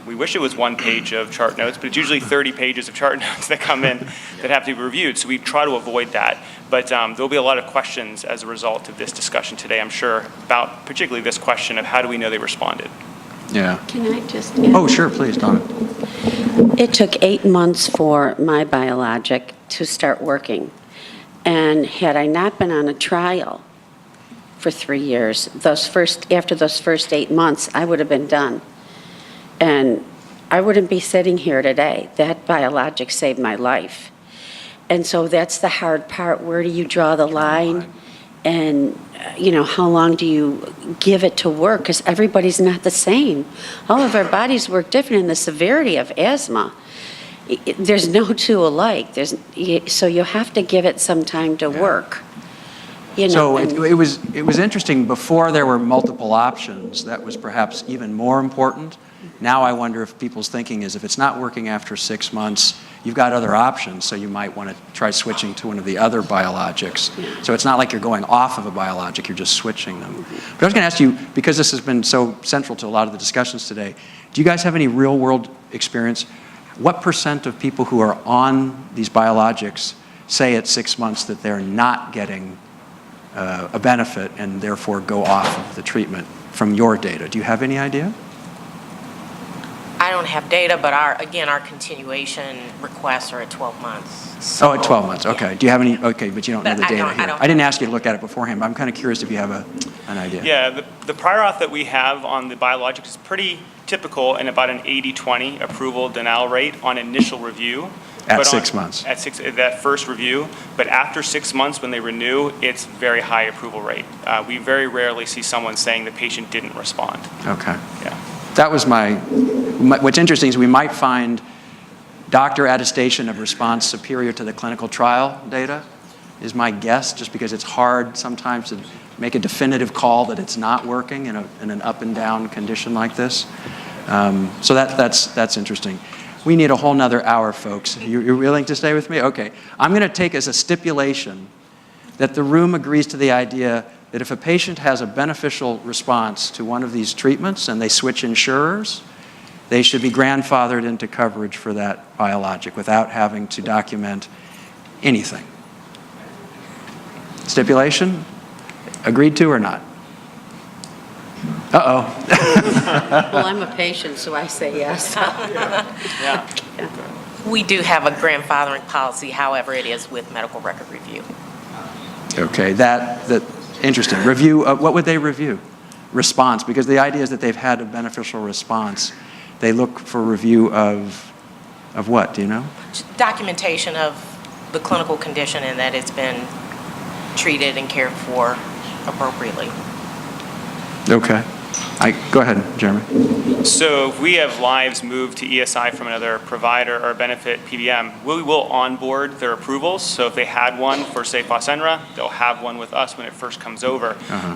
we wish it was 1 page of chart notes, but it's usually 30 pages of chart notes that come in that have to be reviewed. So we try to avoid that. But there'll be a lot of questions as a result of this discussion today, I'm sure, about particularly this question of how do we know they responded. Yeah. Can I just add? Oh, sure, please, Donna. It took 8 months for my biologic to start working. And had I not been on a trial for 3 years, after those first 8 months, I would have been done. And I wouldn't be sitting here today. That biologic saved my life. And so that's the hard part. Where do you draw the line? And, how long do you give it to work? Because everybody's not the same. All of our bodies work different in the severity of asthma. There's no two alike. So you have to give it some time to work. So it was interesting. Before there were multiple options, that was perhaps even more important. Now I wonder if people's thinking is if it's not working after 6 months, you've got other options, so you might want to try switching to one of the other biologics. So it's not like you're going off of a biologic, you're just switching them. But I was going to ask you, because this has been so central to a lot of the discussions today, do you guys have any real-world experience? What % of people who are on these biologics say at 6 months that they're not getting a benefit and therefore go off of the treatment from your data? Do you have any idea? I don't have data, but our continuation requests are at 12 months. So, at 12 months, okay. Yeah. Do you have any, okay, but you don't know the data here. don't. I didn't ask you to look at it beforehand, but I'm kind of curious if you have an idea. Yeah, the prior auth that we have on the biologics is pretty typical and about an 80-20 approval denial rate on initial review. At 6 months. At that first review, but after 6 months when they renew, it's very high approval rate. We very rarely see someone saying the patient didn't respond. Okay. Yeah. That was what's interesting is we might find doctor attestation of response superior to the clinical trial data, is my guess, just because it's hard sometimes to make a definitive call that it's not working in an up and down condition like this. So that's interesting. We need a whole nother hour, folks. You're willing to stay with me? Okay. I'm going to take as a stipulation that the room agrees to the idea that if a patient has a beneficial response to one of these treatments and they switch insurers, they should be grandfathered into coverage for that biologic without having to document anything. Stipulation? Agreed to or not? Uh-oh. Well, I'm a patient, so I say yes. Yeah. We do have a grandfathering policy, however it is with medical record review. Okay, that interesting. Review, what would they review? Response, because the idea is that they've had a beneficial response. They look for review of what, do you know? Documentation of the clinical condition and that it's been treated and cared for appropriately. Okay. Go ahead, Jeremy. So if we have lives moved to ESI from another provider or benefit PBM, we will onboard their approvals. So if they had one for, say, Fasenra, they'll have one with us when it first comes over.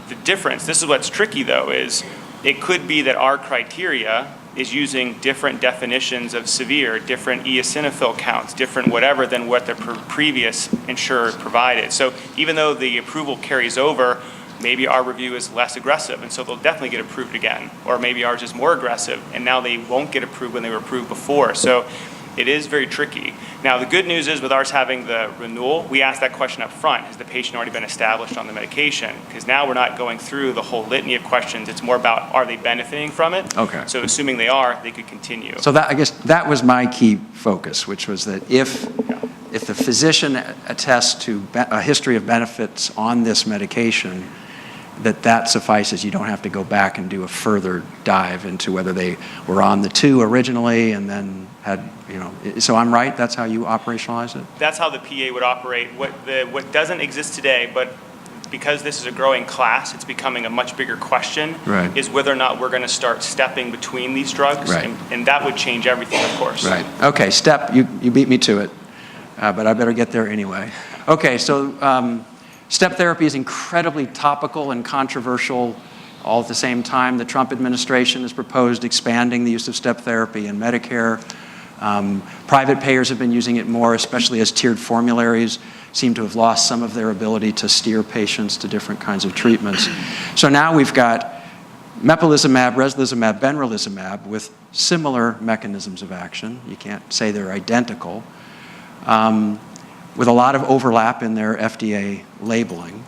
The difference, this is what's tricky though, is it could be that our criteria is using different definitions of severe, different eosinophil counts, different whatever than what the previous insurer provided. So even though the approval carries over, maybe our review is less aggressive, and so they'll definitely get approved again. Or maybe ours is more aggressive, and now they won't get approved when they were approved before. So it is very tricky. Now, the good news is with ours having the renewal, we ask that question up front. Has the patient already been established on the medication? Because now we're not going through the whole litany of questions. It's more about, are they benefiting from it? Okay. So assuming they are, they could continue. So I guess that was my key focus, which was that if the physician attests to a history of benefits on this medication, that suffices. You don't have to go back and do a further dive into whether they were on the 2 originally and then had, so I'm right? That's how you operationalize it? That's how the PA would operate. What doesn't exist today, but because this is a growing class, it's becoming a much bigger question, is whether or not we're going to start stepping between these drugs, and that would change everything, of course. Right. Okay, step, you beat me to it, but I better get there anyway. Okay, so step therapy is incredibly topical and controversial all at the same time. The Trump administration has proposed expanding the use of step therapy in Medicare. Private payers have been using it more, especially as tiered formularies seem to have lost some of their ability to steer patients to different kinds of treatments. So now we've got mepolizumab, reslizumab, benralizumab with similar mechanisms of action. You can't say they're identical, with a lot of overlap in their FDA labeling.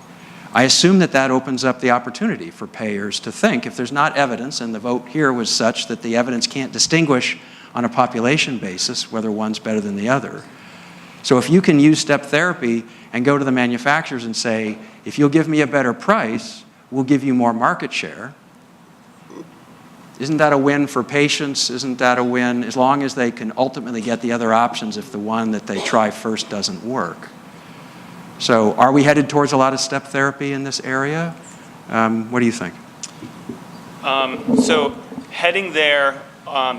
I assume that that opens up the opportunity for payers to think, if there's not evidence, and the vote here was such that the evidence can't distinguish on a population basis whether one's better than the other. So if you can use step therapy and go to the manufacturers and say, if you'll give me a better price, we'll give you more market share, isn't that a win for patients? Isn't that a win as long as they can ultimately get the other options if the one that they try first doesn't work? So are we headed towards a lot of step therapy in this area? What do you think? So heading there,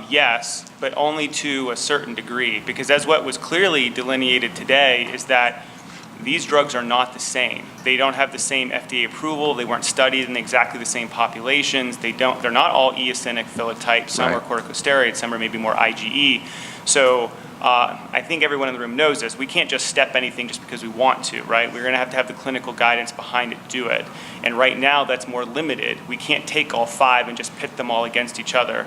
yes, but only to a certain degree, because as what was clearly delineated today is that these drugs are not the same. They don't have the same FDA approval. They weren't studied in exactly the same populations. They're not all eosinophilic type. Some are corticosteroids, some are maybe more IgE. So I think everyone in the room knows this. We can't just step anything just because we want to, right? We're going to have the clinical guidance behind it to do it. And right now, that's more limited. We can't take all 5 and just pit them all against each other.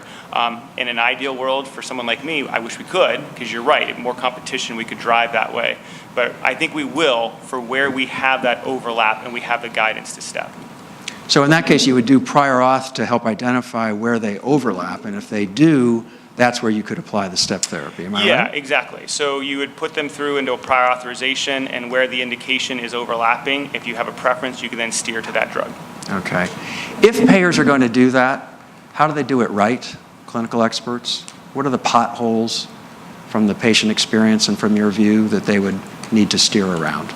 In an ideal world, for someone like me, I wish we could, because you're right, more competition, we could drive that way. But I think we will for where we have that overlap and we have the guidance to step. So in that case, you would do prior auth to help identify where they overlap, and if they do, that's where you could apply the step therapy. Am I right? Yeah, exactly. So you would put them through into a prior authorization, and where the indication is overlapping, if you have a preference, you can then steer to that drug. Okay. If payers are going to do that, how do they do it right, clinical experts? What are the potholes from the patient experience and from your view that they would need to steer around?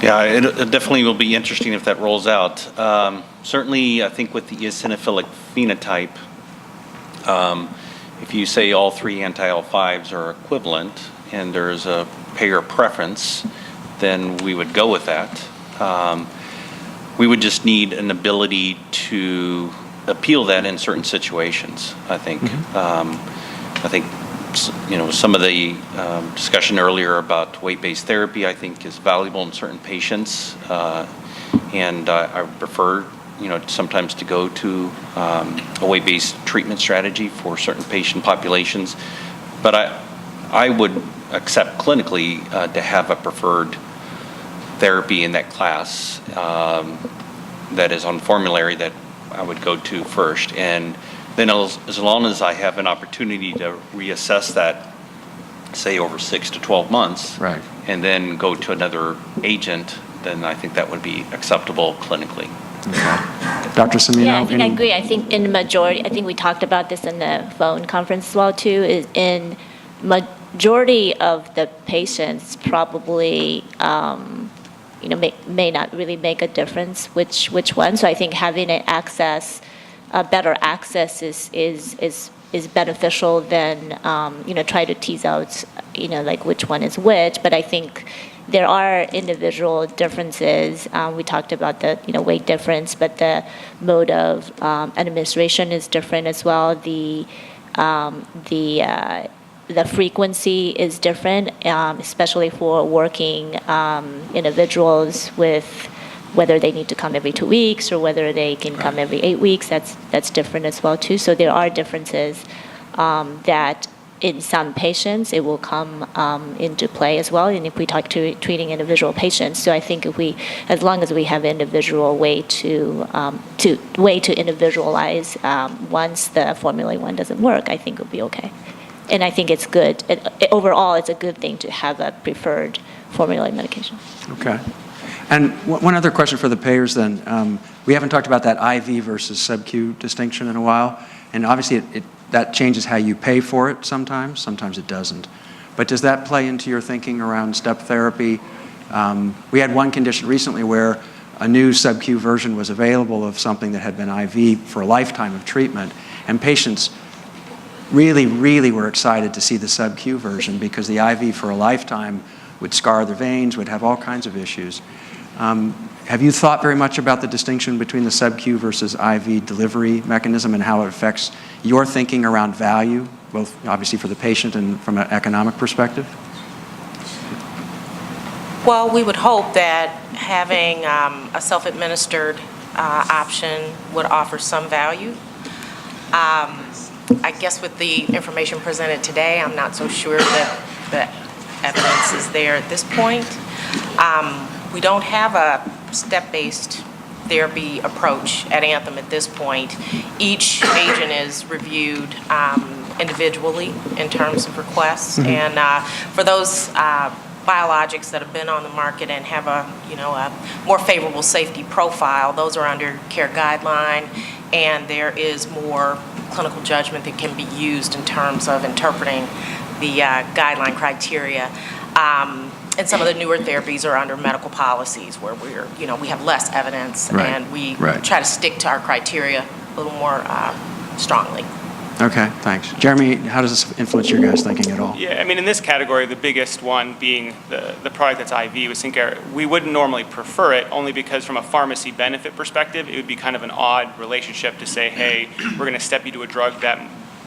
Yeah, it definitely will be interesting if that rolls out. Certainly, I think with the eosinophilic phenotype, if you say all 3 anti-L5s are equivalent and there's a payer preference, then we would go with that. We would just need an ability to appeal that in certain situations, I think. I think some of the discussion earlier about weight-based therapy, I think, is valuable in certain patients, and I prefer, sometimes to go to a weight-based treatment strategy for certain patient populations. But I would accept clinically to have a preferred therapy in that class that is on formulary that I would go to first, and then as long as I have an opportunity to reassess that, say over 6 to 12 months, right, and then go to another agent, then I think that would be acceptable clinically. Okay. Dr. Semino? Yeah, I think I agree. I think in the majority, I think we talked about this in the phone conference as well too, is in majority of the patients probably may not really make a difference which one. So I think having an better access is beneficial than try to tease out like which one is which. But I think there are individual differences. We talked about the weight difference, but the mode of administration is different as well. The frequency is different, especially for working individuals with whether they need to come every 2 weeks or whether they can come every 8 weeks. That's different as well too. So there are differences that in some patients it will come into play as well. And if we talk to treating individual patients, so I think as long as we have individual way to individualize once the formula one doesn't work, I think it'll be okay. And I think it's good. Overall, it's a good thing to have a preferred formulary medication. Okay. And one other question for the payers then. We haven't talked about that IV versus sub-Q distinction in a while. And obviously that changes how you pay for it sometimes. Sometimes it doesn't. But does that play into your thinking around step therapy? We had one condition recently where a new sub-Q version was available of something that had been IV for a lifetime of treatment. And patients really, really were excited to see the sub-Q version because the IV for a lifetime would scar the veins, would have all kinds of issues. have you thought very much about the distinction between the sub-Q versus IV delivery mechanism and how it affects your thinking around value, both obviously for the patient and from an economic perspective? Well, we would hope that having a self-administered option would offer some value. I guess with the information presented today, I'm not so sure that the evidence is there at this point. We don't have a step-based therapy approach at Anthem at this point. Each agent is reviewed individually in terms of requests, and for those biologics that have been on the market and have a more favorable safety profile, those are under care guideline, and there is more clinical judgment that can be used in terms of interpreting the guideline criteria. And some of the newer therapies are under medical policies where we have less evidence, and we try to stick to our criteria a little more strongly. Okay, thanks. Jeremy, how does this influence your guys' thinking at all? Yeah, I mean, in this category, the biggest one being the product that's IV, we wouldn't normally prefer it, only because from a pharmacy benefit perspective, it would be kind of an odd relationship to say, hey, we're going to step you to a drug that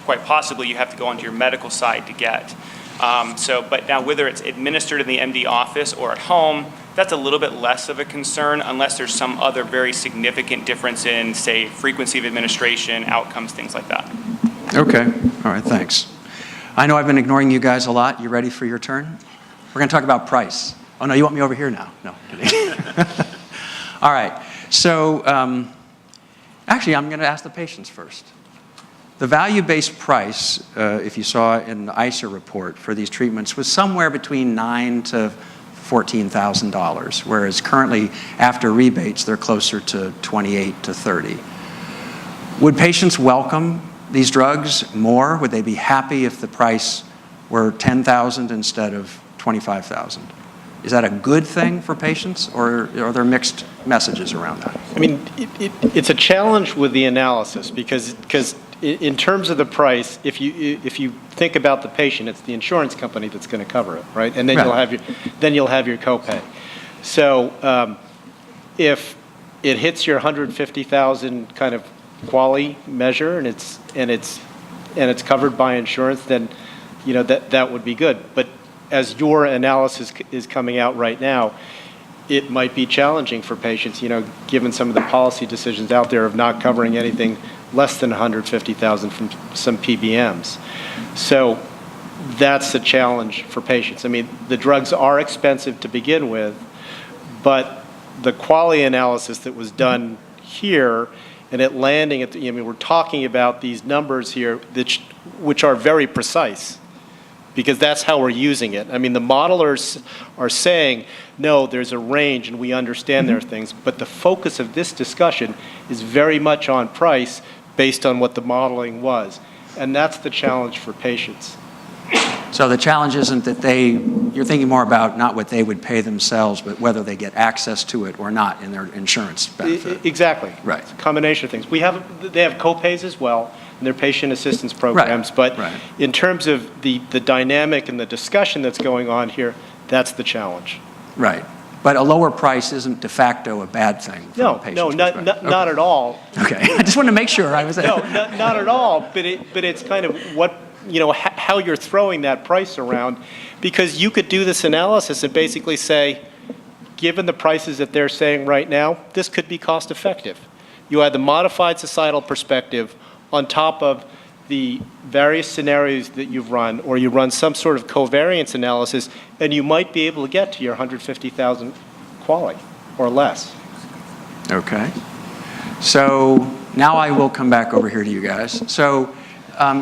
quite possibly you have to go onto your medical side to get. But now whether it's administered in the MD office or at home, that's a little bit less of a concern unless there's some other very significant difference in, say, frequency of administration, outcomes, things like that. Okay, all right, thanks. I know I've been ignoring you guys a lot. You ready for your turn? We're going to talk about price. Oh, no, you want me over here now? No, kidding. All right, so actually, I'm going to ask the patients first. The value-based price, if you saw in the ICER report for these treatments, was somewhere between $9,000 to $14,000, whereas currently, after rebates, they're closer to $28,000 to $30,000. Would patients welcome these drugs more? Would they be happy if the price were $10,000 instead of $25,000? Is that a good thing for patients, or are there mixed messages around that? I mean, it's a challenge with the analysis because in terms of the price, if you think about the patient, it's the insurance company that's going to cover it, right? And then you'll have your copay. So if it hits your 150,000 kind of quality measure and it's covered by insurance, then that would be good. But as your analysis is coming out right now, it might be challenging for patients, given some of the policy decisions out there of not covering anything less than 150,000 from some PBMs. So that's the challenge for patients. I mean, the drugs are expensive to begin with, but the quality analysis that was done here and it landing at we're talking about these numbers here which are very precise, because that's how we're using it. I mean, the modelers are saying, no, there's a range and we understand there are things, but the focus of this discussion is very much on price based on what the modeling was. And that's the challenge for patients. So the challenge isn't that you're thinking more about not what they would pay themselves, but whether they get access to it or not in their insurance benefit. Exactly. Right. It's a combination of things. They have co-pays as well in their patient assistance programs, but in terms of the dynamic and the discussion that's going on here, that's the challenge. Right. But a lower price isn't de facto a bad thing from a patient's perspective. Not at all. Okay, I just wanted to make sure I was... No, not at all, but it's kind of how you're throwing that price around, because you could do this analysis and basically say, given the prices that they're saying right now, this could be cost effective. You had the modified societal perspective on top of the various scenarios that you've run, or you run some sort of covariance analysis, and you might be able to get to your 150,000 quality or less. Okay. So now I will come back over here to you guys. So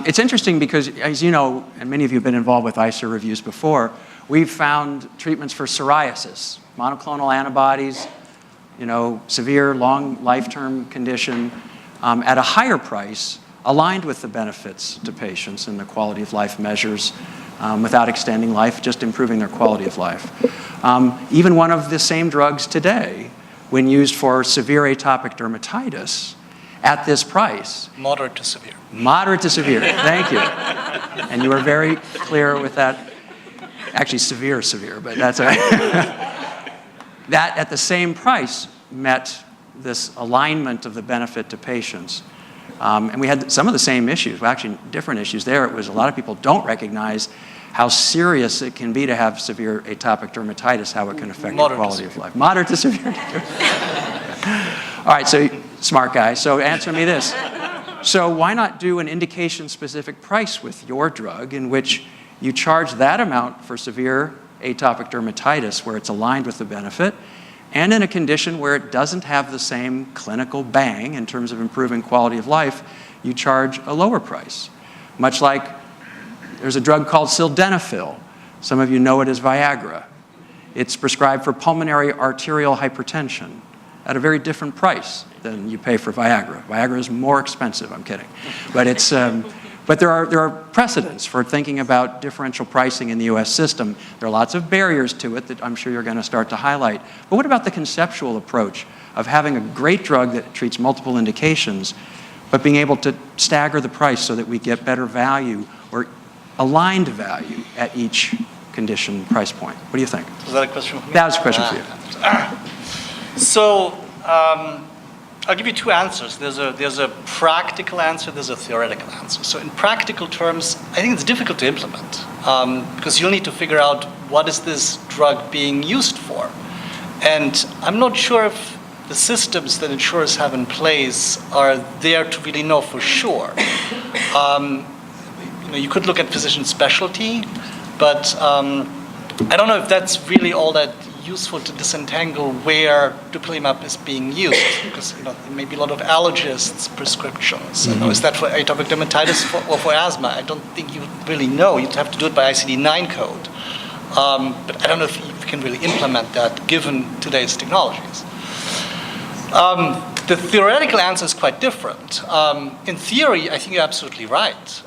it's interesting because, as you know, and many of you have been involved with ICER reviews before, we've found treatments for psoriasis, monoclonal antibodies, severe long life-term condition at a higher price, aligned with the benefits to patients and the quality of life measures without extending life, just improving their quality of life. Even one of the same drugs today, when used for severe atopic dermatitis, at this price. Moderate to severe. Moderate to severe, thank you. And you were very clear with that. Actually, severe, but that's all right. That at the same price met this alignment of the benefit to patients. And we had some of the same issues, well, actually different issues there. It was a lot of people don't recognize how serious it can be to have severe atopic dermatitis, how it can affect your quality of life. Moderate to severe. All right, so smart guy. So answer me this. So why not do an indication-specific price with your drug in which you charge that amount for severe atopic dermatitis where it's aligned with the benefit, and in a condition where it doesn't have the same clinical bang in terms of improving quality of life, you charge a lower price. Much like there's a drug called sildenafil. Some of you know it as Viagra. It's prescribed for pulmonary arterial hypertension at a very different price than you pay for Viagra. Viagra is more expensive, I'm kidding. But it's, but there are precedents for thinking about differential pricing in the US system. There are lots of barriers to it that I'm sure you're going to start to highlight. But what about the conceptual approach of having a great drug that treats multiple indications, but being able to stagger the price so that we get better value or aligned value at each condition price point? What do you think? Was that a question for me? That was a question for you. So I'll give you two answers. There's a practical answer, there's a theoretical answer. So in practical terms, I think it's difficult to implement because you'll need to figure out what is this drug being used for. And I'm not sure if the systems that insurers have in place are there to really know for sure. You could look at physician specialty, but I don't know if that's really all that useful to disentangle where dupilumab is being used, because there may be a lot of allergists' prescriptions. Mm-hmm. Is that for atopic dermatitis or for asthma? I don't think you would really know. You'd have to do it by ICD-9 code. But I don't know if you can really implement that given today's technologies. The theoretical answer is quite different. In theory, I think you're absolutely right.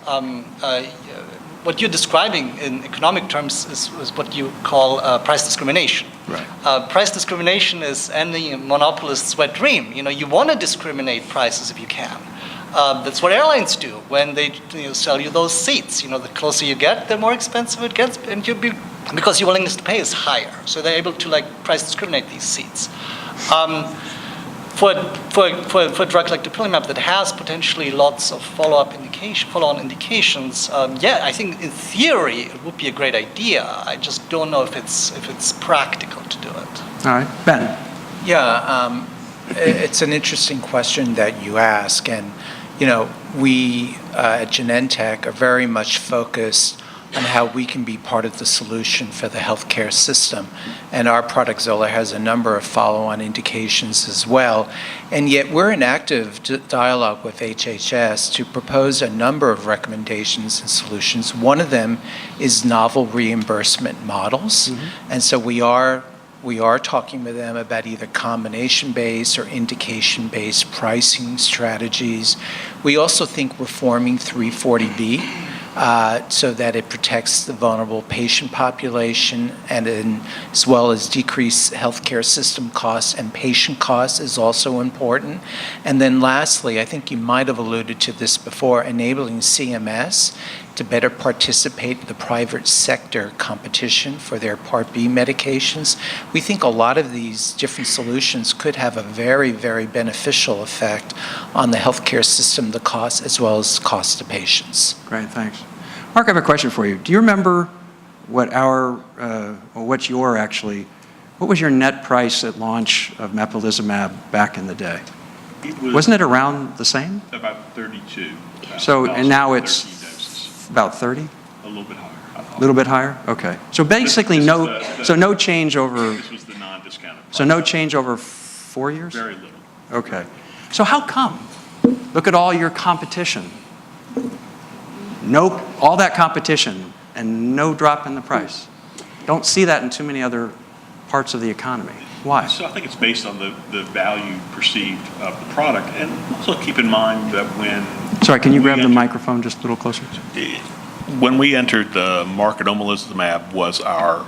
What you're describing in economic terms is what you call price discrimination. Right. Price discrimination is any monopolist's wet dream. You want to discriminate prices if you can. That's what airlines do when they sell you those seats. The closer you get, the more expensive it gets, and because your willingness to pay is higher. So they're able to price discriminate these seats. For a drug like dupilumab that has potentially lots of follow-on indications, I think in theory it would be a great idea. I just don't know if it's practical to do it. All right, Ben. Yeah, it's an interesting question that you ask, and we at Genentech are very much focused on how we can be part of the solution for the healthcare system. And our product Xolair has a number of follow-on indications as well. And yet we're in active dialogue with HHS to propose a number of recommendations and solutions. One of them is novel reimbursement models. Mm-hmm. And so we are talking with them about either combination-based or indication-based pricing strategies. We also think reforming 340B so that it protects the vulnerable patient population as well as decrease healthcare system costs and patient costs is also important. And then lastly, I think you might have alluded to this before, enabling CMS to better participate in the private sector competition for their Part B medications. We think a lot of these different solutions could have a very, very beneficial effect on the healthcare system, the cost, as well as cost to patients. Great, thanks. Mark, I have a question for you. Do you remember what was your net price at launch of mepolizumab back in the day? Wasn't it around the same? About 32. So, and now it's about 30? A little bit higher. A little bit higher? Okay. So basically no change over... This was the non-discounted price. So no change over 4 years? Very little. Okay. So how come? Look at all your competition. All that competition and no drop in the price. Don't see that in too many other parts of the economy. Why? So I think it's based on the value perceived of the product. And also keep in mind that when... Sorry, can you grab the microphone just a little closer? When we entered the market, omalizumab was our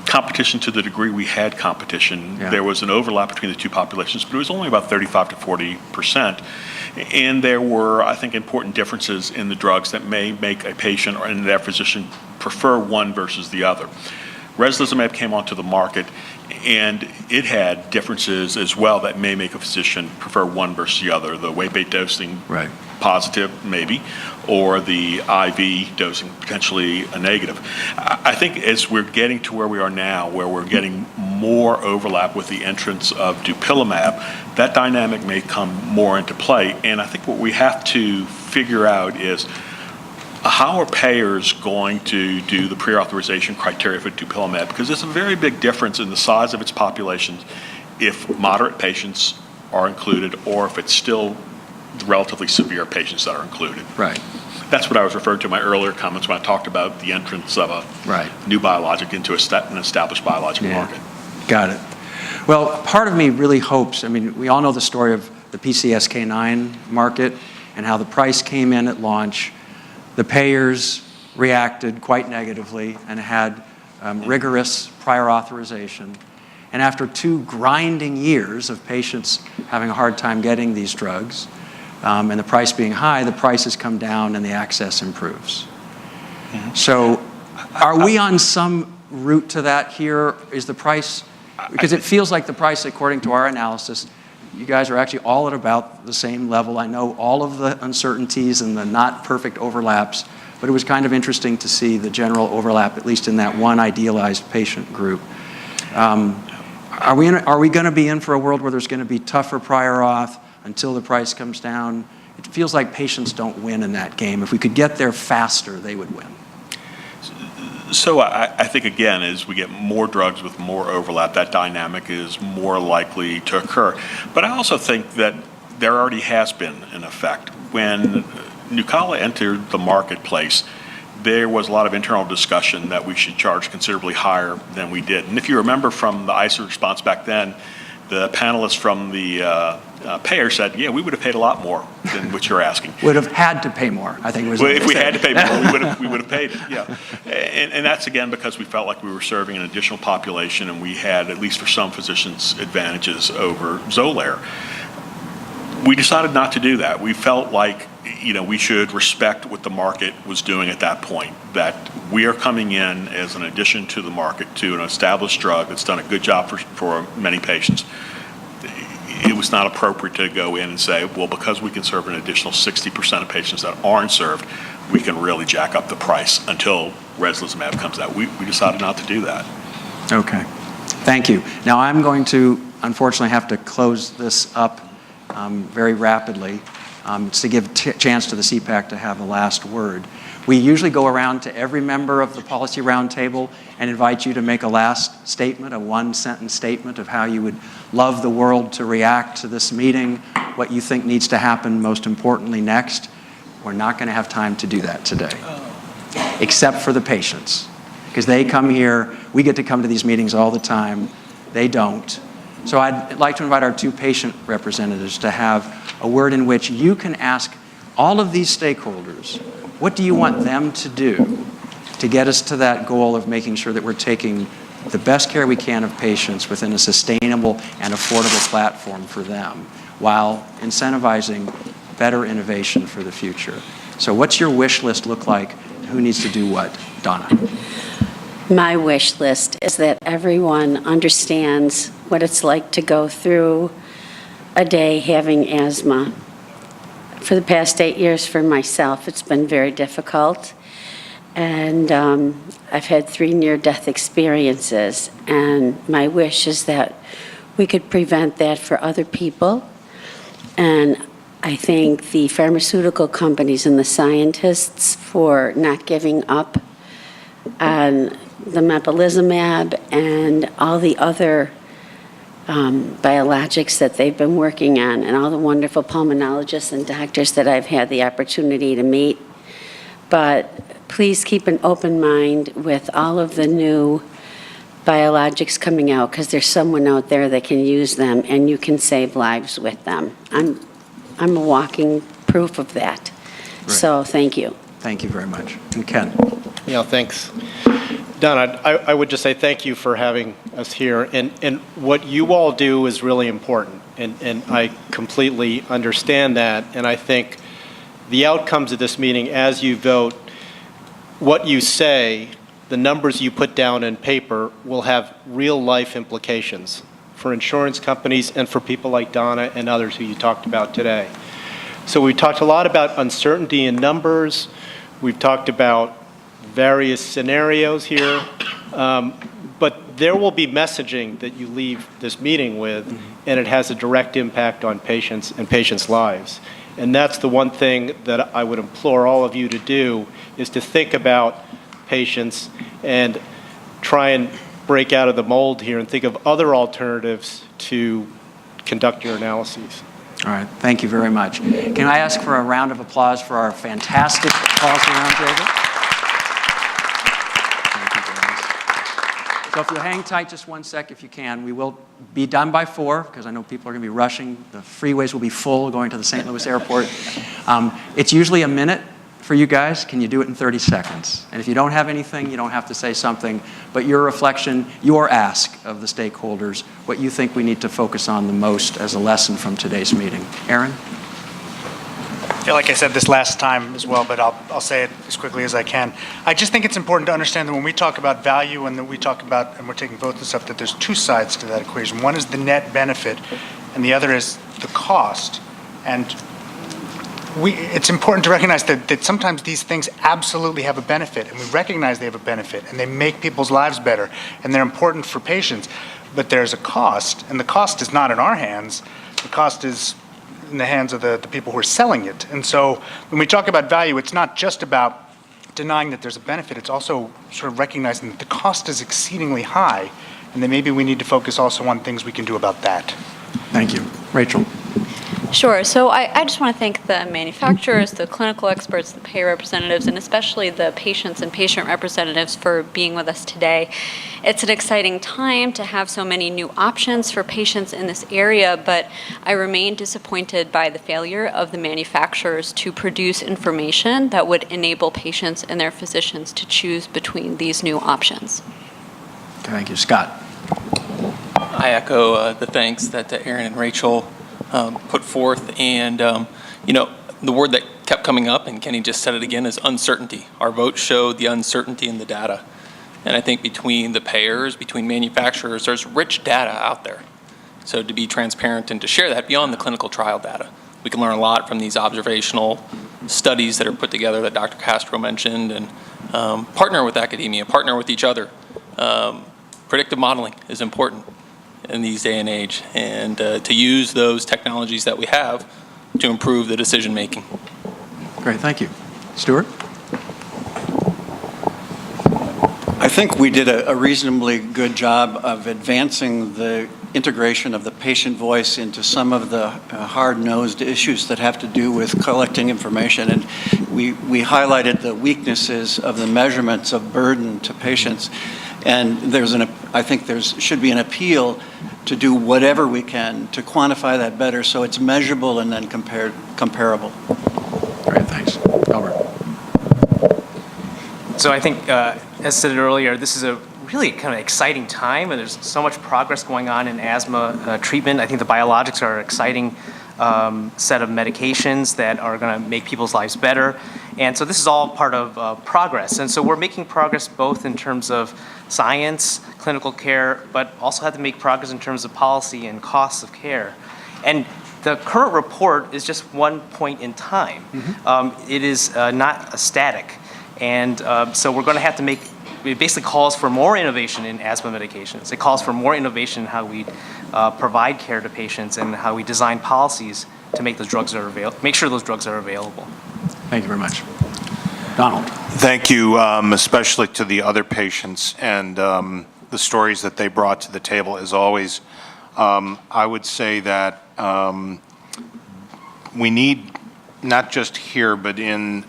competition to the degree we had competition. Yeah. There was an overlap between the two populations, but it was only about 35 to 40%. And there were, I think, important differences in the drugs that may make a patient and their physician prefer one versus the other. Reslizumab came onto the market, And it had differences as well that may make a physician prefer one versus the other. The weight-based dosing, Right. positive maybe, or the IV dosing potentially a negative. I think as we're getting to where we are now, where we're getting more overlap with the entrance of dupilumab, that dynamic may come more into play. And I think what we have to figure out is how are payers going to do the pre-authorization criteria for dupilumab? Because there's a very big difference in the size of its populations if moderate patients are included or if it's still relatively severe patients that are included. Right. That's what I was referring to in my earlier comments when I talked about the entrance of a Right. new biologic into an established biologic market. Got it. Well, part of me really hopes, I mean, we all know the story of the PCSK9 market and how the price came in at launch. The payers reacted quite negatively and had rigorous prior authorization. And after 2 grinding years of patients having a hard time getting these drugs, and the price being high, the prices come down and the access improves. So are we on some route to that here? Is the price, because it feels like the price, according to our analysis, you guys are actually all at about the same level. I know all of the uncertainties and the not perfect overlaps, but it was kind of interesting to see the general overlap, at least in that one idealized patient group. Are we going to be in for a world where there's going to be tougher prior auth until the price comes down? It feels like patients don't win in that game. If we could get there faster, they would win. So I think, again, as we get more drugs with more overlap, that dynamic is more likely to occur. But I also think that there already has been an effect. When Nucala entered the marketplace, there was a lot of internal discussion that we should charge considerably higher than we did. And if you remember from the ICER response back then, the panelists from the payer said, yeah, we would have paid a lot more than what you're asking. Would have had to pay more, I think was well, what if they we said. had to pay more, we would have paid it, yeah. And that's, again, because we felt like we were serving an additional population and we had, at least for some physicians, advantages over Xolair. We decided not to do that. We felt like, we should respect what the market was doing at that point, that we are coming in as an addition to the market to an established drug that's done a good job for many patients. It was not appropriate to go in and say, well, because we can serve an additional 60% of patients that aren't served, we can really jack up the price until Reslizumab comes out. We decided not to do that. Okay. Thank you. Now I'm going to, unfortunately, have to close this up very rapidly to give chance to the CPAC to have the last word. We usually go around to every member of the Policy Roundtable and invite you to make a last statement, a one-sentence statement of how you would love the world to react to this meeting, what you think needs to happen most importantly next. We're not going to have time to do that today, except for the patients, because they come here. We get to come to these meetings all the time. They don't. So I'd like to invite our 2 patient representatives to have a word in which you can ask all of these stakeholders, what do you want them to do to get us to that goal of making sure that we're taking the best care we can of patients within a sustainable and affordable platform for them, while incentivizing better innovation for the future? So what's your wish list look like? Who needs to do what? Donna. My wish list is that everyone understands what it's like to go through a day having asthma. For the past 8 years for myself, it's been very difficult. And I've had 3 near-death experiences. And my wish is that we could prevent that for other people. And I thank the pharmaceutical companies and the scientists for not giving up on the mepolizumab and all the other biologics that they've been working on, and all the wonderful pulmonologists and doctors that I've had the opportunity to meet. But please keep an open mind with all of the new biologics coming out, because there's someone out there that can use them and you can save lives with them. I'm a walking proof of that. Right. So thank you. Thank you very much. And Ken. Yeah, thanks. Donna, I would just say thank you for having us here. And what you all do is really important. And I completely understand that. And I think the outcomes of this meeting, as you vote, what you say the numbers you put down in paper will have real-life implications for insurance companies and for people like Donna and others who you talked about today. So we talked a lot about uncertainty in numbers. We've talked about various scenarios here. But there will be messaging that you leave this meeting with, and it has a direct impact on patients and patients' lives. And that's the one thing that I would implore all of you to do, is to think about patients and try and break out of the mold here and think of other alternatives to conduct your analyses. All right, thank you very much. Can I ask for a round of applause for our fantastic policy roundtable? So if you'll hang tight just one sec if you can, we will be done by 4, because I know people are going to be rushing. The freeways will be full going to the St. Louis airport. It's usually a minute for you guys. Can you do it in 30 seconds? And if you don't have anything, you don't have to say something, but your reflection, your ask of the stakeholders, what you think we need to focus on the most as a lesson from today's meeting. Aaron? I feel like I said this last time as well, but I'll say it as quickly as I can. I just think it's important to understand that when we talk about value and that we talk about, and we're taking both this up, that there's two sides to that equation. One is the net benefit, and the other is the cost. And it's important to recognize that sometimes these things absolutely have a benefit, and we recognize they have a benefit, and they make people's lives better, and they're important for patients. But there's a cost, and the cost is not in our hands. The cost is in the hands of the people who are selling it. And so when we talk about value, it's not just about denying that there's a benefit, it's also sort of recognizing that the cost is exceedingly high, and that maybe we need to focus also on things we can do about that. Thank you. Rachel? Sure. So I just want to thank the manufacturers, the clinical experts, the payer representatives, and especially the patients and patient representatives for being with us today. It's an exciting time to have so many new options for patients in this area, but I remain disappointed by the failure of the manufacturers to produce information that would enable patients and their physicians to choose between these new options. Thank you. Scott? I echo the thanks that Aaron and Rachel put forth, and the word that kept coming up, and Kenny just said it again, is uncertainty. Our vote showed the uncertainty in the data, and I think between the payers, between manufacturers, there's rich data out there. So to be transparent and to share that beyond the clinical trial data, we can learn a lot from these observational studies that are put together that Dr. Castro mentioned, and partner with academia, partner with each other. Predictive modeling is important in these day and age, and to use those technologies that we have to improve the decision making. Great, thank you. Stuart? I think we did a reasonably good job of advancing the integration of the patient voice into some of the hard-nosed issues that have to do with collecting information. And we highlighted the weaknesses of the measurements of burden to patients. And I think there should be an appeal to do whatever we can to quantify that better so it's measurable and then comparable. Great, thanks. Albert? So I think, as said earlier, this is a really kind of exciting time, and there's so much progress going on in asthma treatment. I think the biologics are an exciting set of medications that are going to make people's lives better. And so this is all part of progress. And so we're making progress both in terms of science, clinical care, but also have to make progress in terms of policy and costs of care. And the current report is just one point in time. It is not static. And so we're going to have to it basically calls for more innovation in asthma medications. It calls for more innovation in how we provide care to patients and how we design policies to make those drugs make sure those drugs are available. Thank you very much. Donald. Thank you, especially to the other patients and the stories that they brought to the table. As always, I would say that we need, not just here, but in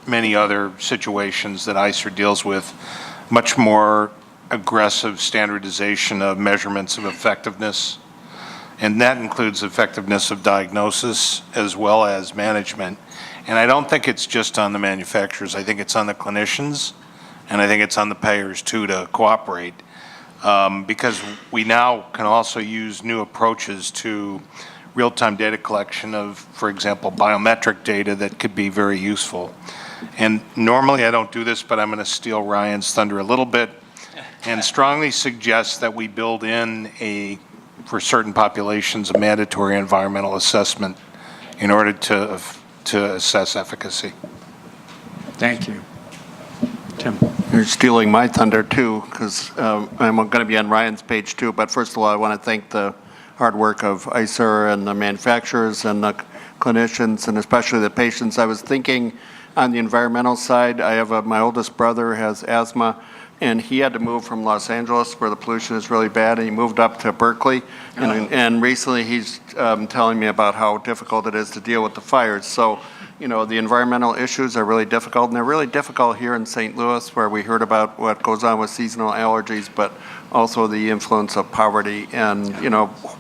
many other situations that ICER deals with, much more aggressive standardization of measurements of effectiveness. And that includes effectiveness of diagnosis as well as management. And I don't think it's just on the manufacturers. I think it's on the clinicians, and I think it's on the payers too to cooperate, because we now can also use new approaches to real-time data collection of, for example, biometric data that could be very useful. And normally I don't do this, but I'm going to steal Ryan's thunder a little bit and strongly suggest that we build in for certain populations, a mandatory environmental assessment in order to assess efficacy. Thank you. Tim. You're stealing my thunder too, because I'm going to be on Ryan's page too. But first of all, I want to thank the hard work of ICER and the manufacturers and the clinicians and especially the patients. I was thinking on the environmental side, my oldest brother has asthma, and he had to move from Los Angeles where the pollution is really bad, and he moved up to Berkeley. And recently he's telling me about how difficult it is to deal with the fires. So, the environmental issues are really difficult, and they're really difficult here in St. Louis, where we heard about what goes on with seasonal allergies, but also the influence of poverty and,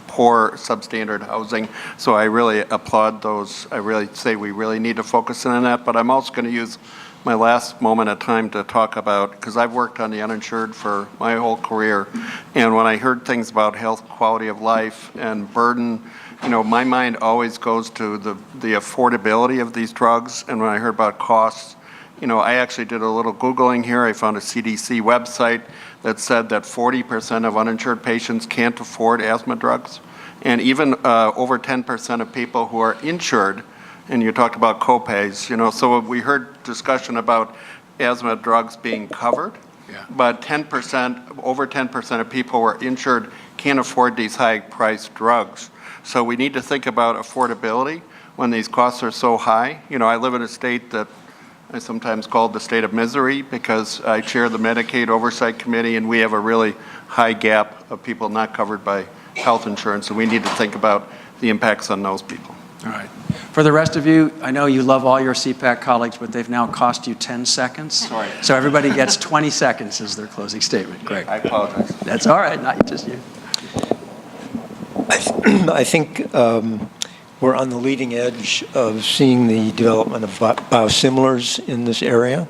poor substandard housing. So I really applaud those. I really say we really need to focus in on that, but I'm also going to use my last moment of time to talk about, because I've worked on the uninsured for my whole career, and when I heard things about health, quality of life, and burden, my mind always goes to the affordability of these drugs, and when I heard about costs, I actually did a little Googling here. I found a CDC website that said that 40% of uninsured patients can't afford asthma drugs, and even over 10% of people who are insured, and you talked about copays, so we heard discussion about asthma drugs being covered, but over 10% of people who are insured can't afford these high-priced drugs. So we need to think about affordability when these costs are so high. I live in a state that I sometimes call the state of misery because I chair the Medicaid Oversight Committee, and we have a really high gap of people not covered by health insurance, and we need to think about the impacts on those people. All right. For the rest of you, I know you love all your CPAC colleagues, but they've now cost you 10 seconds. Sorry. So everybody gets 20 seconds as their closing statement. Greg. I apologize. That's all right, not just you. I think we're on the leading edge of seeing the development of biosimilars in this area.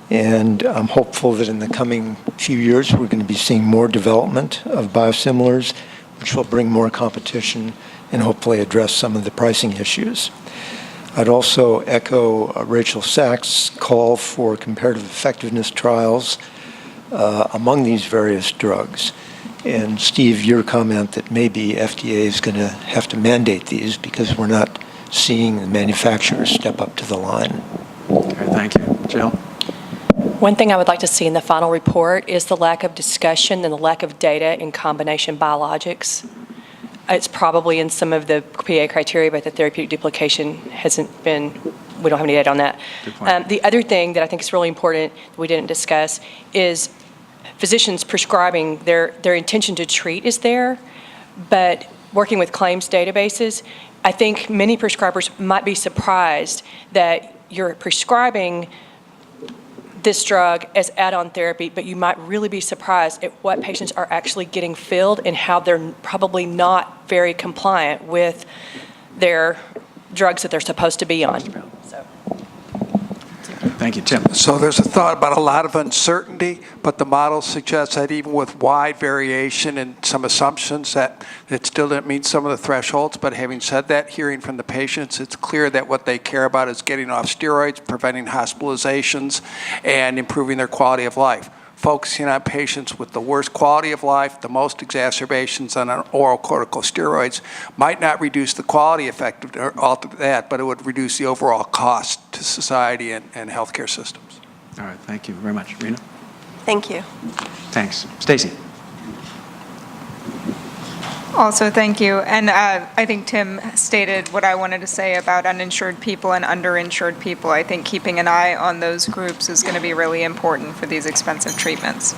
And I'm hopeful that in the coming few years, we're going to be seeing more development of biosimilars, which will bring more competition and hopefully address some of the pricing issues. I'd also echo Rachel Sachs' call for comparative effectiveness trials among these various drugs. And Steve, your comment that maybe FDA is going to have to mandate these because we're not seeing the manufacturers step up to the line. Okay, thank you. Jill? One thing I would like to see in the final report is the lack of discussion and the lack of data in combination biologics. It's probably in some of the PA criteria, but the therapeutic duplication hasn't been, we don't have any data on that. The other thing that I think is really important that we didn't discuss is physicians prescribing, their intention to treat is there, but working with claims databases, I think many prescribers might be surprised that you're prescribing this drug as add-on therapy, but you might really be surprised at what patients are actually getting filled and how they're probably not very compliant with their drugs that they're supposed to be on. Thank you, Tim. So there's a thought about a lot of uncertainty, but the model suggests that even with wide variation and some assumptions that it still didn't meet some of the thresholds. But having said that, hearing from the patients, it's clear that what they care about is getting off steroids, preventing hospitalizations, and improving their quality of life. Focusing on patients with the worst quality of life, the most exacerbations on oral corticosteroids might not reduce the quality effect of all of that, but it would reduce the overall cost to society and healthcare systems. All right, thank you very much. Rena? Thank you. Thanks. Stacy? Also, thank you. And I think Tim stated what I wanted to say about uninsured people and underinsured people. I think keeping an eye on those groups is going to be really important for these expensive treatments.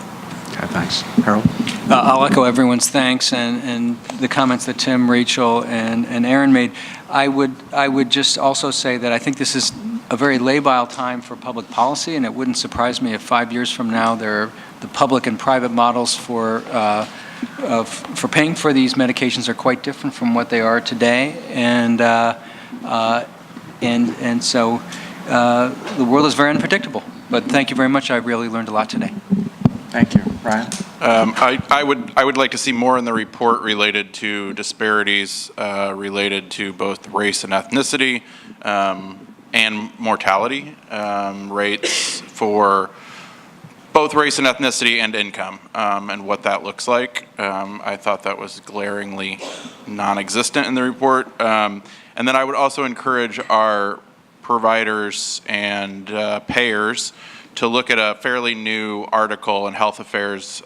Okay, thanks. Harold? I'll echo everyone's thanks and the comments that Tim, Rachel, and Aaron made. I would just also say that I think this is a very labile time for public policy, and it wouldn't surprise me if 5 years from now the public and private models for paying for these medications are quite different from what they are today, and so the world is very unpredictable. But thank you very much. I really learned a lot today. Thank you, Brian. I would like to see more in the report related to disparities related to both race and ethnicity. and mortality rates for both race and ethnicity and income, and what that looks like. I thought that was glaringly non-existent in the report. And then I would also encourage our providers and payers to look at a fairly new article in Health Affairs.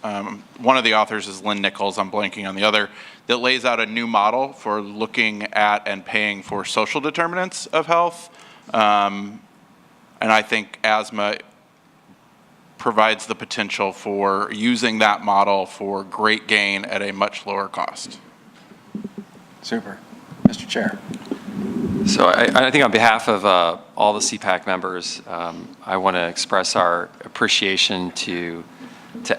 One of the authors is Lynn Nichols, I'm blanking on the other, that lays out a new model for looking at and paying for social determinants of health. And I think asthma provides the potential for using that model for great gain at a much lower cost. Super. Mr. Chair. So I think on behalf of all the CEPAC members, I want to express our appreciation to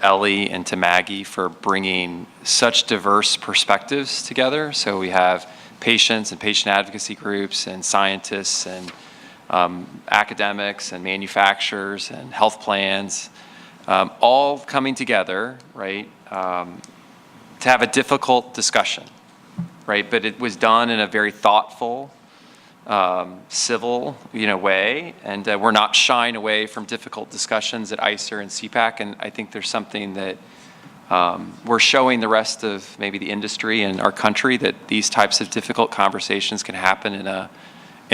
Ellie and to Maggie for bringing such diverse perspectives together. So we have patients and patient advocacy groups and scientists and academics and manufacturers and health plans, all coming together, right, to have a difficult discussion, right? But it was done in a very thoughtful, civil, way, and we're not shying away from difficult discussions at ICER and CEPAC, and I think there's something that we're showing the rest of maybe the industry and our country that these types of difficult conversations can happen in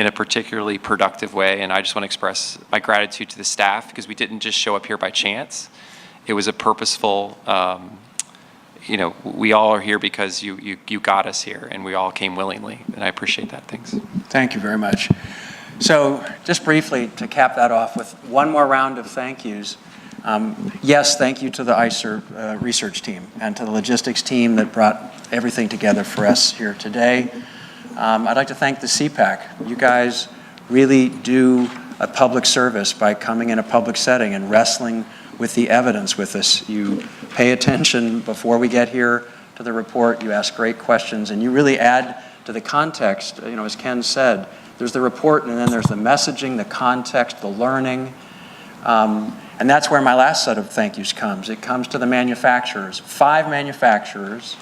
a particularly productive way. And I just want to express my gratitude to the staff, because we didn't just show up here by chance. It was a purposeful, we all are here because you got us here, and we all came willingly, and I appreciate that. Thanks. Thank you very much. So just briefly to cap that off with one more round of thank yous. Yes, thank you to the ICER research team and to the logistics team that brought everything together for us here today. I'd like to thank the CEPAC. You guys really do a public service by coming in a public setting and wrestling with the evidence with us. You pay attention before we get here to the report. You ask great questions, and you really add to the context. As Ken said, there's the report, and then there's the messaging, the context, the learning. And that's where my last set of thank yous comes. It comes to the manufacturers. 5 manufacturers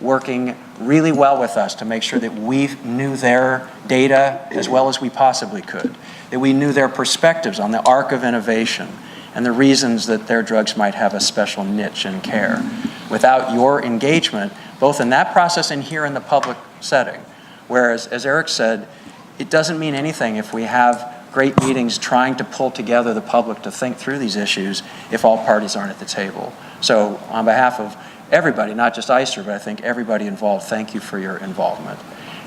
working really well with us to make sure that we knew their data as well as we possibly could, that we knew their perspectives on the arc of innovation and the reasons that their drugs might have a special niche in care. Without your engagement, both in that process and here in the public setting, whereas, as Eric said, it doesn't mean anything if we have great meetings trying to pull together the public to think through these issues if all parties aren't at the table. So on behalf of everybody, not just ICER, but I think everybody involved, thank you for your involvement.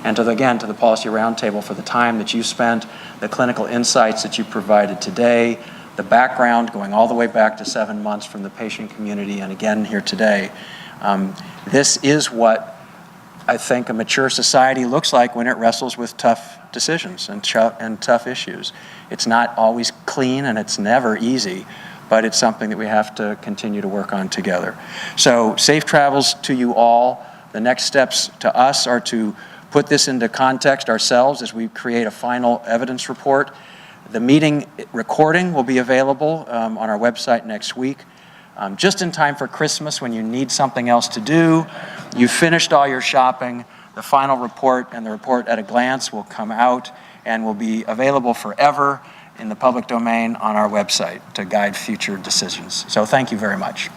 And to the Policy Roundtable for the time that you spent, the clinical insights that you provided today, the background going all the way back to 7 months from the patient community, and again here today. This is what I think a mature society looks like when it wrestles with tough decisions and tough issues. It's not always clean and it's never easy, but it's something that we have to continue to work on together. So safe travels to you all. The next steps to us are to put this into context ourselves as we create a final evidence report. The meeting recording will be available on our website next week. Just in time for Christmas when you need something else to do, you've finished all your shopping, the final report and the report at a glance will come out and will be available forever in the public domain on our website to guide future decisions. So thank you very much.